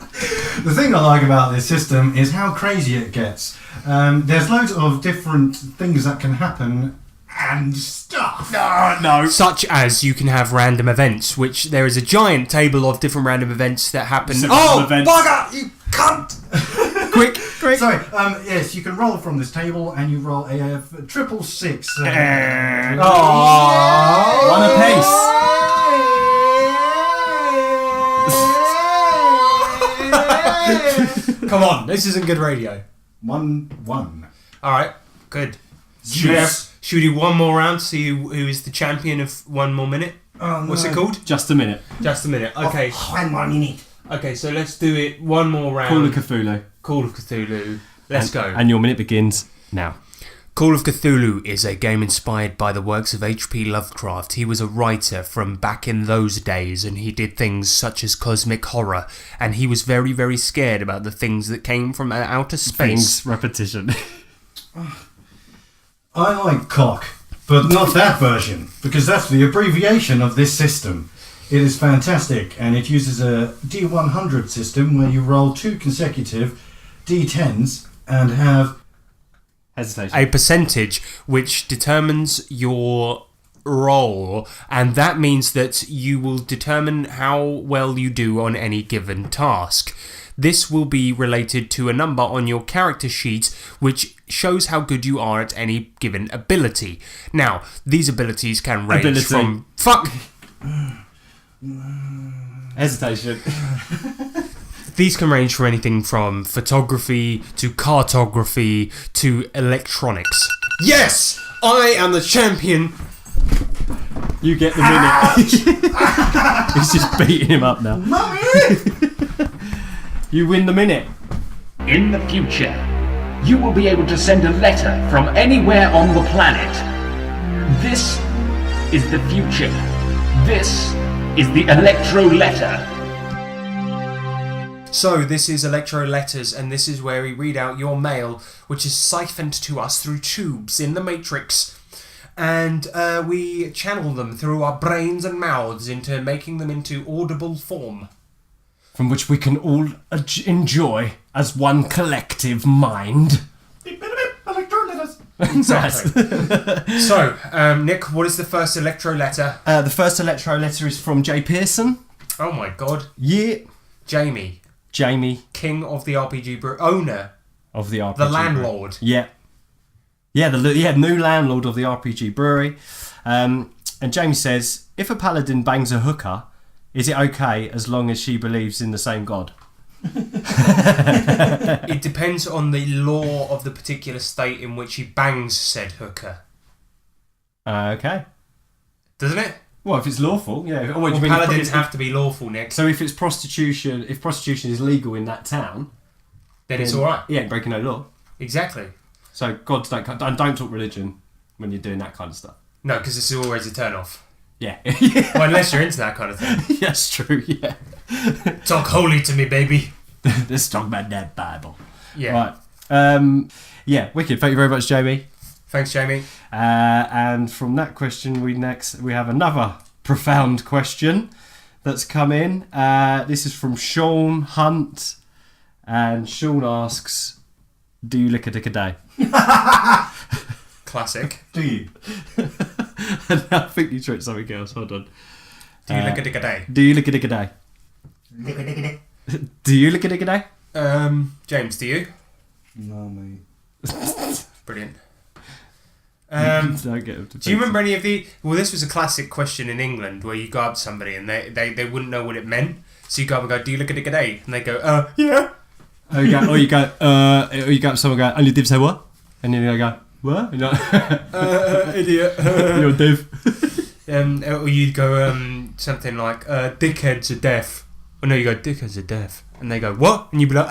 The thing I like about this system is how crazy it gets. There's loads of different things that can happen and stuff. No. Such as you can have random events, which there is a giant table of different random events that happen. Bugger! You cunt! Quick. Sorry, yes, you can roll from this table and you roll a 666. One apiece. Come on, this isn't good radio. 1-1. Alright, good. Should we do one more round to see who is the champion of 1 more minute? What's it called? Just a minute. Just a minute. Okay. 1 more minute. Okay, so let's do it one more round. Call of Cthulhu. Call of Cthulhu. Let's go. And your minute begins now. Call of Cthulhu is a game inspired by the works of H.P. Lovecraft. He was a writer from back in those days, and he did things such as cosmic horror, and he was very, very scared about the things that came from outer space. Repetition. I like cock, but not that version, because that's the abbreviation of this system. It is fantastic, and it uses a D100 system where you roll 2 consecutive D10s and have a percentage which determines your roll, and that means that you will determine how well you do on any given task. This will be related to a number on your character sheet which shows how good you are at any given ability. Now, these abilities can range from... Fuck! Hesitation. These can range from anything from photography to cartography to electronics. Yes! I am the champion! You get the minute. He's just beating him up now. Mummy! You win the minute. In the future, you will be able to send a letter from anywhere on the planet. This is the future. This is the Electro Letter. So this is Electro Letters, and this is where we read out your mail, which is siphoned to us through tubes in the Matrix. And we channel them through our brains and mouths into making them into audible form. From which we can all enjoy as one collective mind. Exactly. So, Nick, what is the first Electro Letter? The first Electro Letter is from Jay Pearson. Oh my god. Yeah. Jamie. King of the RPG brewery. Owner. Of the RPG The landlord. Yeah. Yeah, the new landlord of the RPG brewery. And Jamie says, if a paladin bangs a hooker, is it okay as long as she believes in the same god? It depends on the law of the particular state in which he bangs said hooker. Okay. Doesn't it? Well, if it's lawful, yeah. Well, paladins have to be lawful, Nick. So if it's prostitution, if prostitution is legal in that town, then it's all right. Yeah, breaking no law. Exactly. So gods don't talk religion when you're doing that kind of stuff. No, because it's always a turn off. Yeah. Well, unless you're into that kind of thing. That's true. Yeah. Talk holy to me, baby. Let's talk about that Bible. Yeah. Right. Yeah. Wicked. Thank you very much, Jamie. Thanks, Jamie. And from that question, we have another profound question that's come in. This is from Sean Hunt, and Sean asks, "Do you lick a dick a day?" Classic. Do you? And I think you tricked something else. Hold on. Do you lick a dick a day? Do you lick a dick a day? Lick a dick a day. Do you lick a dick a day? James, do you? No, mate. Brilliant. Don't get do you remember any of the... Well, this was a classic question in England where you go up to somebody and they wouldn't know what it meant. So you go up and go, do you lick a dick a day? And they go, yeah. Or you go up to someone and go, and your div say what? And then they go, what? And you're like, idiot. You're a div. Or you'd go something like, dickheads are deaf. Or no, you go, dickheads are deaf. And they go, what? And you'd be like,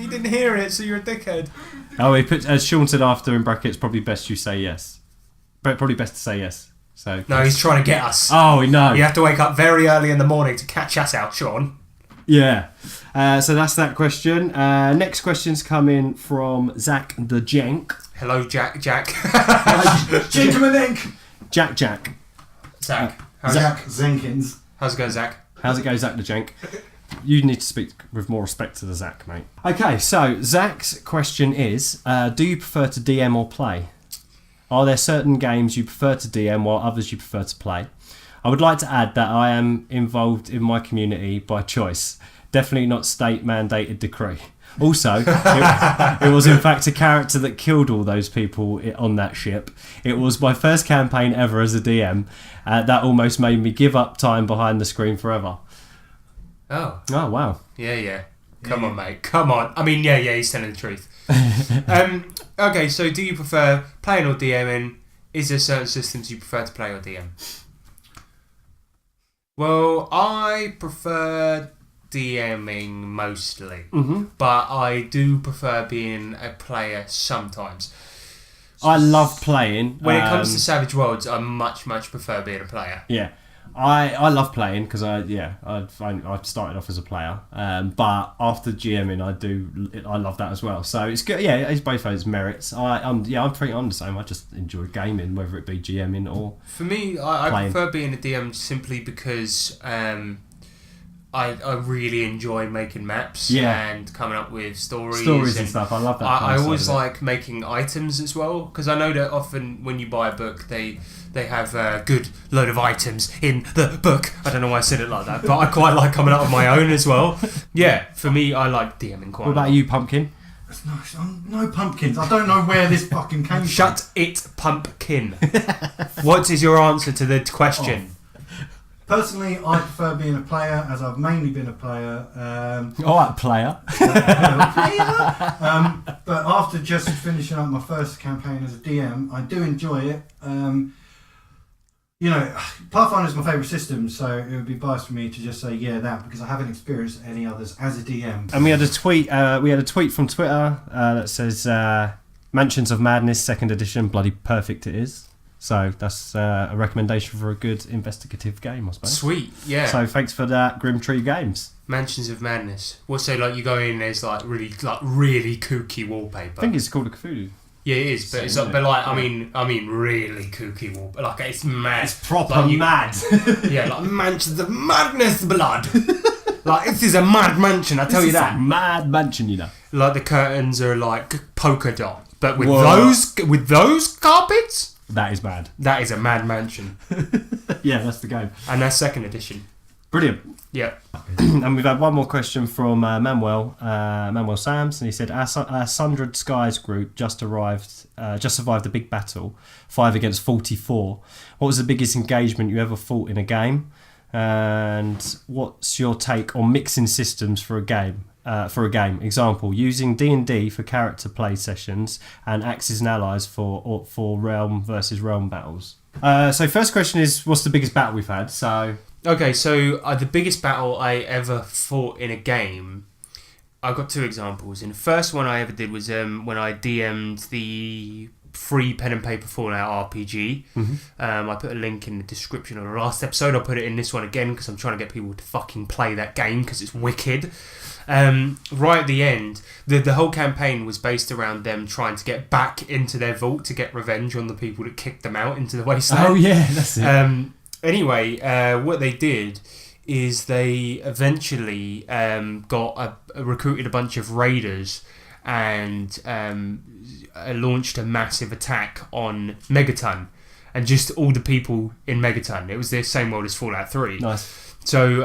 you didn't hear it, so you're a dickhead. Oh, he puts, as Sean said after in brackets, probably best you say yes. But probably best to say yes. So no, he's trying to get us. Oh, no. You have to wake up very early in the morning to catch us out, Sean. Yeah. So that's that question. Next question's coming from Zach the Jank. Hello, Jack. Gentleman Inc. Jack. Zach. Zach Zenkins. How's it going, Zach? How's it go, Zach the Jank? You need to speak with more respect to the Zach, mate. Okay, so Zach's question is, do you prefer to DM or play? Are there certain games you prefer to DM while others you prefer to play? I would like to add that I am involved in my community by choice. Definitely not state-mandated decree. Also, it was in fact a character that killed all those people on that ship. It was my first campaign ever as a DM. That almost made me give up time behind the screen forever. Oh, wow. Yeah. Come on, mate. Come on. I mean, yeah, he's telling the truth. Okay, so do you prefer playing or DMing? Is there certain systems you prefer to play or DM? Well, I prefer DMing mostly, but I do prefer being a player sometimes. I love playing. When it comes to Savage Worlds, I much prefer being a player. Yeah. I love playing because I started off as a player, but after GMing I love that as well. So it's good. Yeah, it's both those merits. I'm pretty on the same. I just enjoy gaming, whether it be GMing or for me. I prefer being a DM simply because I really enjoy making maps and coming up with stories and stuff. I love that. I always like making items as well because I know that often when you buy a book they have a good load of items in the book. I don't know why I said it like that, but I quite like coming up with my own as well. Yeah, for me, I like DMing quite a lot. What about you, Pumpkin? No pumpkins. I don't know where this fucking came from. Shut it, Pumpkin. What is your answer to the question? Personally, I prefer being a player, as I've mainly been a player. Alright, player. But after just finishing up my first campaign as a DM, I do enjoy it. Pathfinder is my favourite system, so it would be biased for me to just say that because I haven't experienced any others as a DM. And we had a tweet. From Twitter that says Mansions of Madness 2nd edition, bloody perfect it is. So that's a recommendation for a good investigative game, I suppose. Sweet, yeah. So thanks for that, Grimtree Games. Mansions of Madness. Well, so you go in, there's really kooky wallpaper. I think it's called a Cthulhu. Yeah, it is, but I mean, really kooky wallpaper. Like it's mad. It's proper mad. Yeah, like Mansions of Madness, blood. Like this is a mad mansion. I tell you that. Mad mansion, you know. Like the curtains are like polka dot, but with those carpets. That is mad. That is a mad mansion. Yeah, that's the game. And that's 2nd edition. Brilliant. Yeah. And we've had one more question from Manuel Sams, and he said, our Sundred Skies group just survived a big battle, 5 against 44. What was the biggest engagement you ever fought in a game? And what's your take on mixing systems for a game? Example, using D&D for character play sessions and Axes and Allies for realm versus realm battles. So first question is, what's the biggest battle we've had? So the biggest battle I ever fought in a game, I've got 2 examples. And the first one I ever did was when I DM'd the free pen and paper Fallout RPG. I put a link in the description of the last episode. I'll put it in this one again because I'm trying to get people to fucking play that game because it's wicked. Right at the end, the whole campaign was based around them trying to get back into their vault to get revenge on the people that kicked them out into the wasteland. Oh yeah, that's it. Anyway, what they did is they eventually recruited a bunch of raiders and launched a massive attack on Megaton and just all the people in Megaton. It was the same world as Fallout 3. Nice. So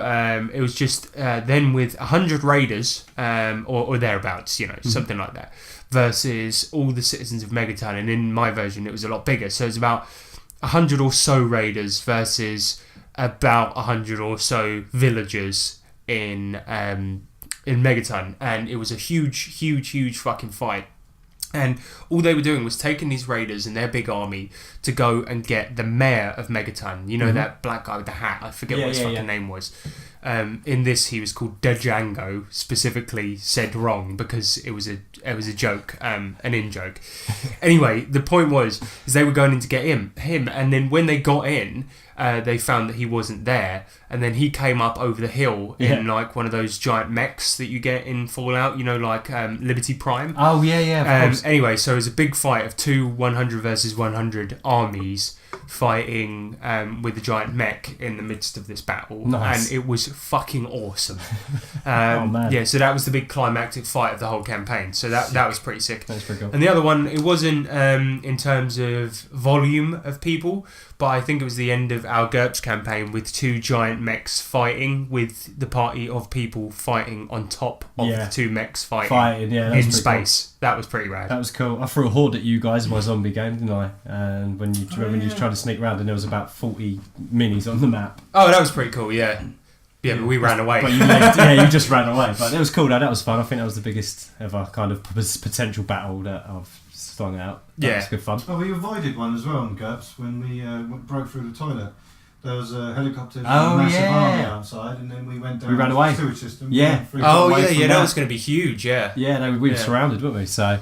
it was just then with 100 raiders or thereabouts, something like that, versus all the citizens of Megaton. And in my version, it was a lot bigger. So it's about 100 or so raiders versus about 100 or so villagers in Megaton, and it was a huge fucking fight. And all they were doing was taking these raiders and their big army to go and get the mayor of Megaton. You know, that black guy with the hat. I forget what his fucking name was. In this, he was called Django, specifically said wrong because it was a joke, an in joke. Anyway, the point was is they were going in to get him, and then when they got in, they found that he wasn't there, and then he came up over the hill in like one of those giant mechs that you get in Fallout, like Liberty Prime. Oh yeah, of course. Anyway, so it was a big fight of 2 100 versus 100 armies fighting with the giant mech in the midst of this battle. Nice. And it was fucking awesome. Oh man. Yeah, so that was the big climactic fight of the whole campaign. So that was pretty sick. That's pretty cool. And the other one, it wasn't in terms of volume of people, but I think it was the end of our GURPS campaign with 2 giant mechs fighting with the party of people fighting on top of the 2 mechs fighting in space. Cool. That was pretty rad. That was cool. I threw a horde at you guys in my zombie game, didn't I? And when you tried to sneak around, and there was about 40 minis on the map. Oh, that was pretty cool. Yeah. Yeah, but we ran away. But you just ran away. But it was cool. That was fun. I think that was the biggest ever kind of potential battle that I've slung out. That was good fun. Oh, we avoided one as well on GURPS when we broke through the toilet. There was a helicopter, massive army outside, and then we went down. We ran away. The sewage system. Yeah. That was going to be huge. Yeah. Yeah, we were surrounded, weren't we? So.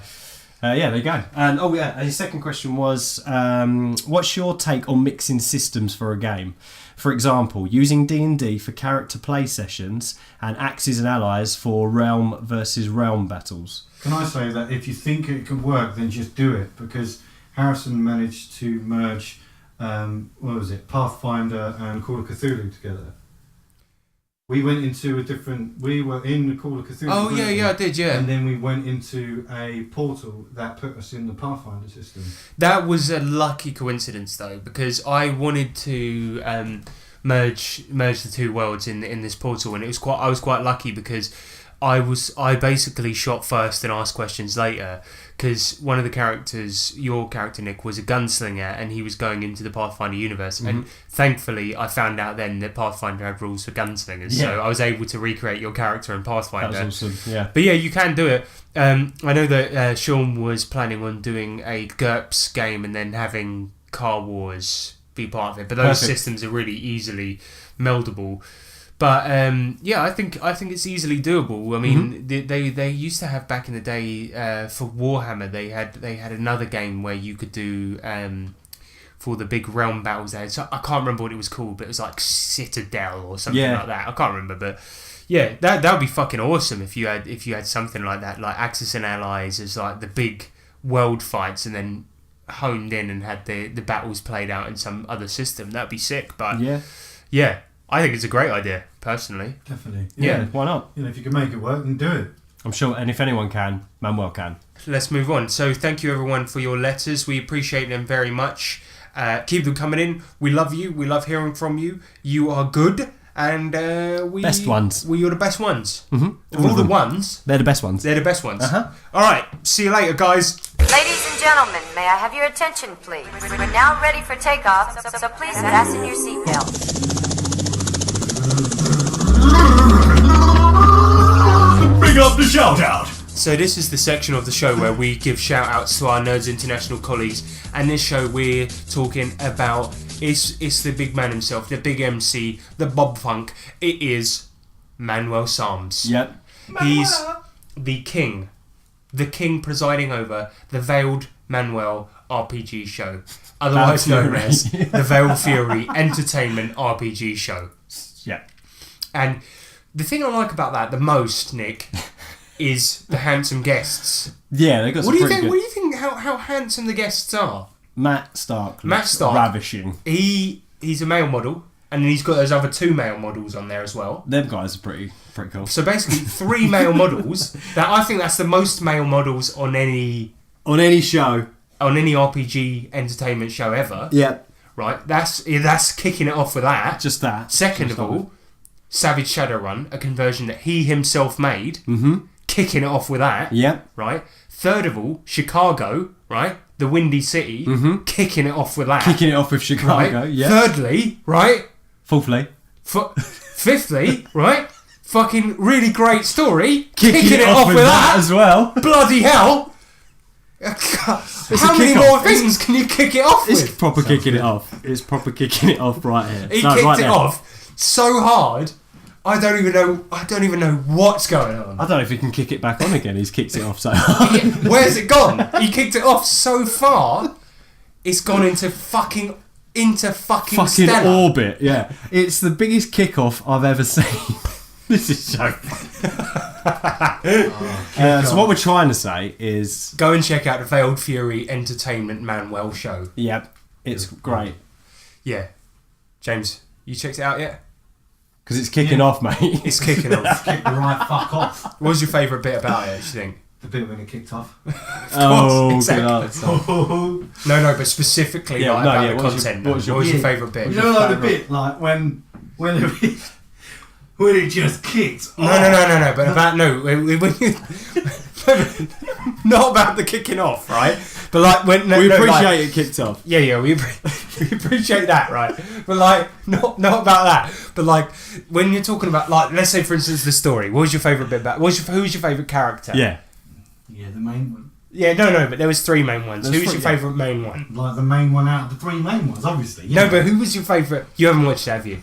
There you go. And his second question was, what's your take on mixing systems for a game? For example, using D&D for character play sessions and Axes and Allies for realm versus realm battles. Can I say that if you think it can work, then just do it, because Harrison managed to merge, Pathfinder and Call of Cthulhu together. We went into we were in the Call of Cthulhu. Oh, yeah, I did, yeah. And then we went into a portal that put us in the Pathfinder system. That was a lucky coincidence, though, because I wanted to merge the two worlds in this portal, and I was quite lucky because I basically shot first and asked questions later, because one of the characters, your character Nick, was a gunslinger and he was going into the Pathfinder universe, and thankfully I found out then that Pathfinder had rules for gunslingers, so I was able to recreate your character in Pathfinder. That was awesome, yeah. But yeah, you can do it. I know that Sean was planning on doing a GURPS game and then having Car Wars be part of it, but those systems are really easily meldable. But I think it's easily doable. I mean, they used to have back in the day for Warhammer. They had another game where you could do for the big realm battles. So I can't remember what it was called, but it was like Citadel or something like that. I can't remember, but yeah, that would be fucking awesome if you had something like that, like Axis and Allies as like the big world fights, and then honed in and had the battles played out in some other system. That'd be sick. But yeah. I think it's a great idea, personally. Definitely. Yeah, why not? If you can make it work, then do it. I'm sure, and if anyone can, Manuel can. Let's move on. So thank you everyone for your letters. We appreciate them very much. Keep them coming in. We love you. We love hearing from you. You are good. And best ones. You're the best ones. Mm-hmm. Of all the ones. They're the best ones. They're the best ones. Uh-huh. All right. See you later, guys. Ladies and gentlemen, may I have your attention, please? We're now ready for takeoff, so please fasten your seatbelts. Bring up the shout out. So this is the section of the show where we give shout outs to our Nerds International colleagues, and this show we're talking about it's the big man himself, the big MC, the Bob Funk. It is Manuel Psalms. Yep. He's the king presiding over the Veiled Manuel RPG show, otherwise known as the Veiled Fury Entertainment RPG show. Yeah. And the thing I like about that the most, Nick, is the handsome guests. Yeah, they got some pretty good. What do you think? How handsome the guests are? Matt Stark. Ravishing. He's a male model, and he's got those other two male models on there as well. Them guys are pretty cool. So basically, 3 male models. I think that's the most male models on any show, on any RPG entertainment show ever. Yeah. Right. That's kicking it off with that. Just that. Second of all, Savage Shadowrun, a conversion that he himself made. Mm-hmm. Kicking it off with that. Yep. Right. Third of all, Chicago. Right. The Windy City. Mm-hmm. Kicking it off with that. Kicking it off with Chicago. Right? Yeah. Thirdly, right. Fourthly. Fifthly, right. Fucking really great story. Kicking it off with that as well. Bloody hell. How many more things can you kick it off with? It's proper kicking it off. It's proper kicking it off right here. He kicked it off so hard. I don't even know what's going on. I don't know if he can kick it back on again. He's kicked it off so hard. Where's it gone? He kicked it off so far. It's gone into fucking stellar orbit. Yeah, it's the biggest kickoff I've ever seen. This is so. So what we're trying to say is go and check out the Veiled Fury Entertainment Manuel show. Yep, it's great. Yeah, James, you checked it out yet? Because it's kicking off, mate. It's kicking off. Kick the right fuck off. What was your favourite bit about it, do you think? The bit when it kicked off. Exactly. No, but specifically about the content. What was your favourite bit? You know, like the bit like when it just kicked. No. But about when you not about the kicking off, right? But like when we appreciate it kicked off. Yeah, we appreciate that, right? But like not about that. But like when you're talking about like, let's say for instance the story. What was your favourite bit about? Who's your favourite character? Yeah, the main one. Yeah, no, but there was 3 main ones. Who was your favourite main one? Like the main one out of the 3 main ones, obviously. Yeah. No, but who was your favourite? You haven't watched it, have you?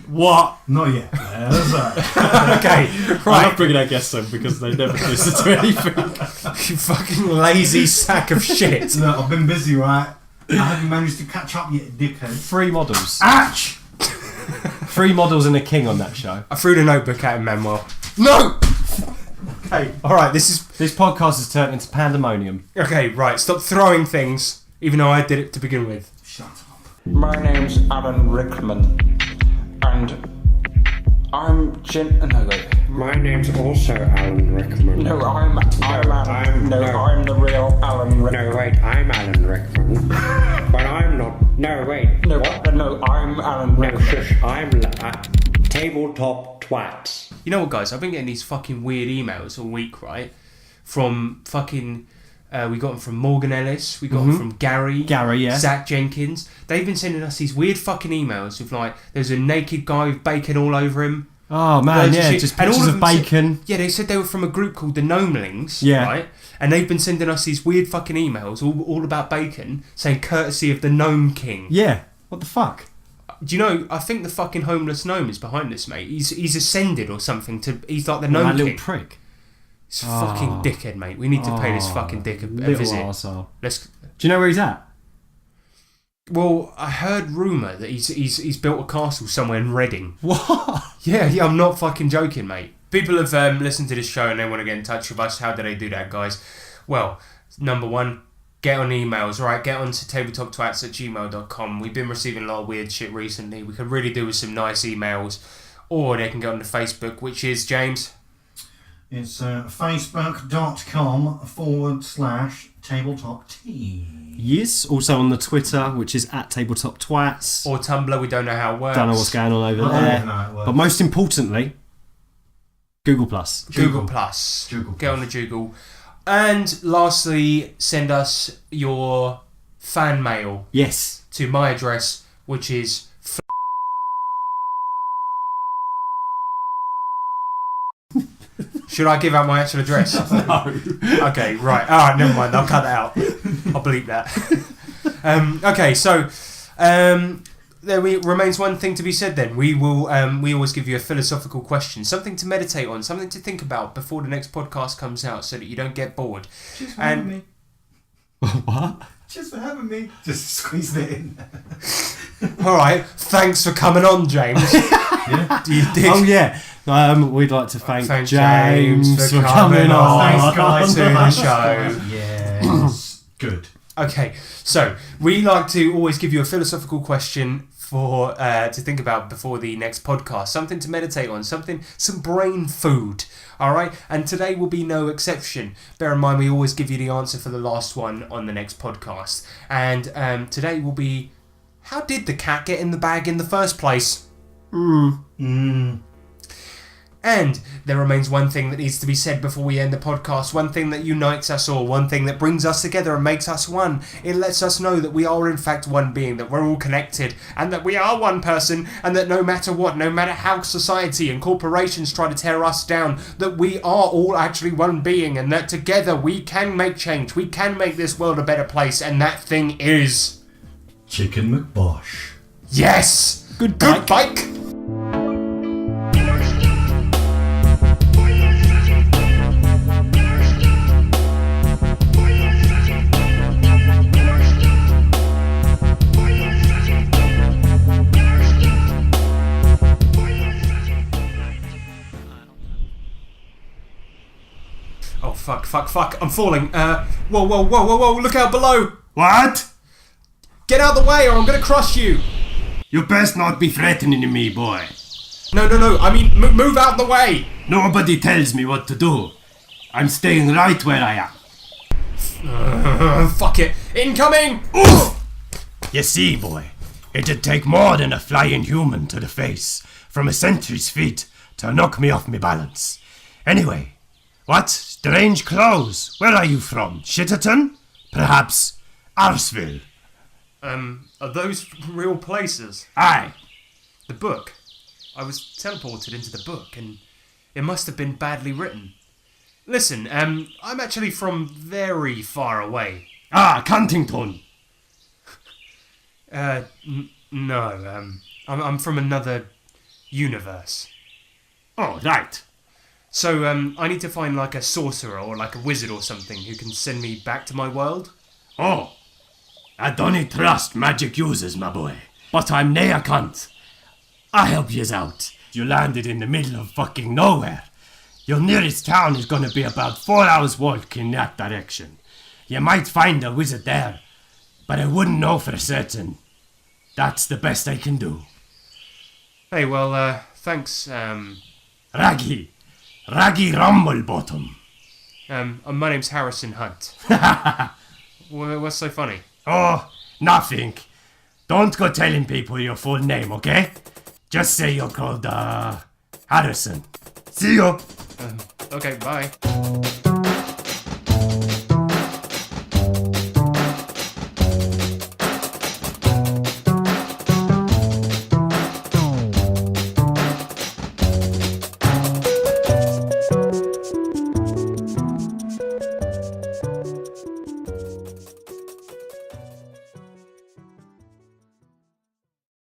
What? Not yet. Okay, right. I'm not bringing our guests in because they never listen to anything. You fucking lazy sack of shit. Look, I've been busy, right? I haven't managed to catch up yet, dickhead. 3 models. Ouch! 3 models and a king on that show. I threw the notebook at him, Manuel. No! Okay, alright, this podcast has turned into pandemonium. Okay, right, stop throwing things, even though I did it to begin with. Shut up. My name's Alan Rickman, and I'm No, wait. My name's also Alan Rickman. No, I'm the real Alan Rickman. No, wait, I'm Alan Rickman. But I'm not. No, wait. No, what? No, I'm Alan Rickman. No, shush, I'm Tabletop Twats. You know what, guys? I've been getting these fucking weird emails all week, right? From fucking... we got them from Morgan Ellis. We got them from Gary. Yeah. Zach Jenkins. They've been sending us these weird fucking emails with, like, there's a naked guy with bacon all over him. Oh, man, yeah, just pictures of bacon. Yeah, they said they were from a group called the Gnomelings, yeah. Right? And they've been sending us these weird fucking emails all about bacon, saying courtesy of the Gnome King. Yeah, what the fuck? Do you know, I think the fucking homeless gnome is behind this, mate. He's ascended or something to... He's like the Gnome King. That little prick. He's a fucking dickhead, mate. We need to pay this fucking dick a visit. Arsehole. Let's... Do you know where he's at? Well, I heard rumour that he's built a castle somewhere in Reading. What? Yeah, I'm not fucking joking, mate. People have listened to this show and they want to get in touch with us. How do they do that, guys? Well, number one, get on emails, right? Get on to TabletopTwats@gmail.com. We've been receiving a lot of weird shit recently. We could really do with some nice emails. Or they can get on to Facebook, which is, James... It's facebook.com/tabletop Yes, also on the Twitter, which is @TabletopTwats. Or Tumblr, we don't know how it works. Don't know what's going on over there. But most importantly, Google+. Google+. Get on the Google. And lastly, send us your fan mail. Yes. To my address, which is... Should I give out my actual address? No. Okay, right. Alright, never mind. I'll cut it out. I'll bleep that. Okay, so there remains one thing to be said then. We will we always give you a philosophical question, something to meditate on, something to think about before the next podcast comes out so that you don't get bored. Just for having me. What? Just for having me. Just squeeze it in. Alright, thanks for coming on, James. Yeah. Oh yeah. We'd like to thank James for coming on. Thanks, guys, to the show. Yes. Good. Okay, so we like to always give you a philosophical question for to think about before the next podcast, something to meditate on, some brain food. All right, and today will be no exception. Bear in mind, we always give you the answer for the last one on the next podcast, and today will be: how did the cat get in the bag in the first place? And there remains one thing that needs to be said before we end the podcast, one thing that unites us all, one thing that brings us together and makes us one. It lets us know that we are in fact one being, that we're all connected, and that we are one person, and that no matter what, no matter how society and corporations try to tear us down, that we are all actually one being, and that together we can make change, we can make this world a better place, and that thing is... Chicken McBosh. Yes! Good bike! Oh, fuck, I'm falling. Whoa, look out below! What? Get out of the way or I'm gonna crush you! You best not be threatening me, boy. No, I mean, move out of the way! Nobody tells me what to do. I'm staying right where I am. Fuck it. Incoming! Oof! You see, boy, it'd take more than a flying human to the face from a sentry's feet to knock me off my balance. Anyway, what strange clothes? Where are you from? Shitterton? Perhaps Arseville? Are those real places? Aye. The book. I was teleported into the book, and it must have been badly written. Listen, I'm actually from very far away. Ah, Cantington. No, I'm from another universe. Oh, right. So, I need to find like a sorcerer or like a wizard or something who can send me back to my world. Oh. I don't trust magic users, my boy. But I'm nae a cunt. I help yous out. You landed in the middle of fucking nowhere. Your nearest town is gonna be about 4 hours walk in that direction. You might find a wizard there, but I wouldn't know for certain. That's the best I can do. Hey, well, thanks, Raggy Rumblebottom. My name's Harrison Hunt. What's so funny? Oh, nothing. Don't go telling people your full name, okay? Just say you're called, Harrison. See you. Okay, bye.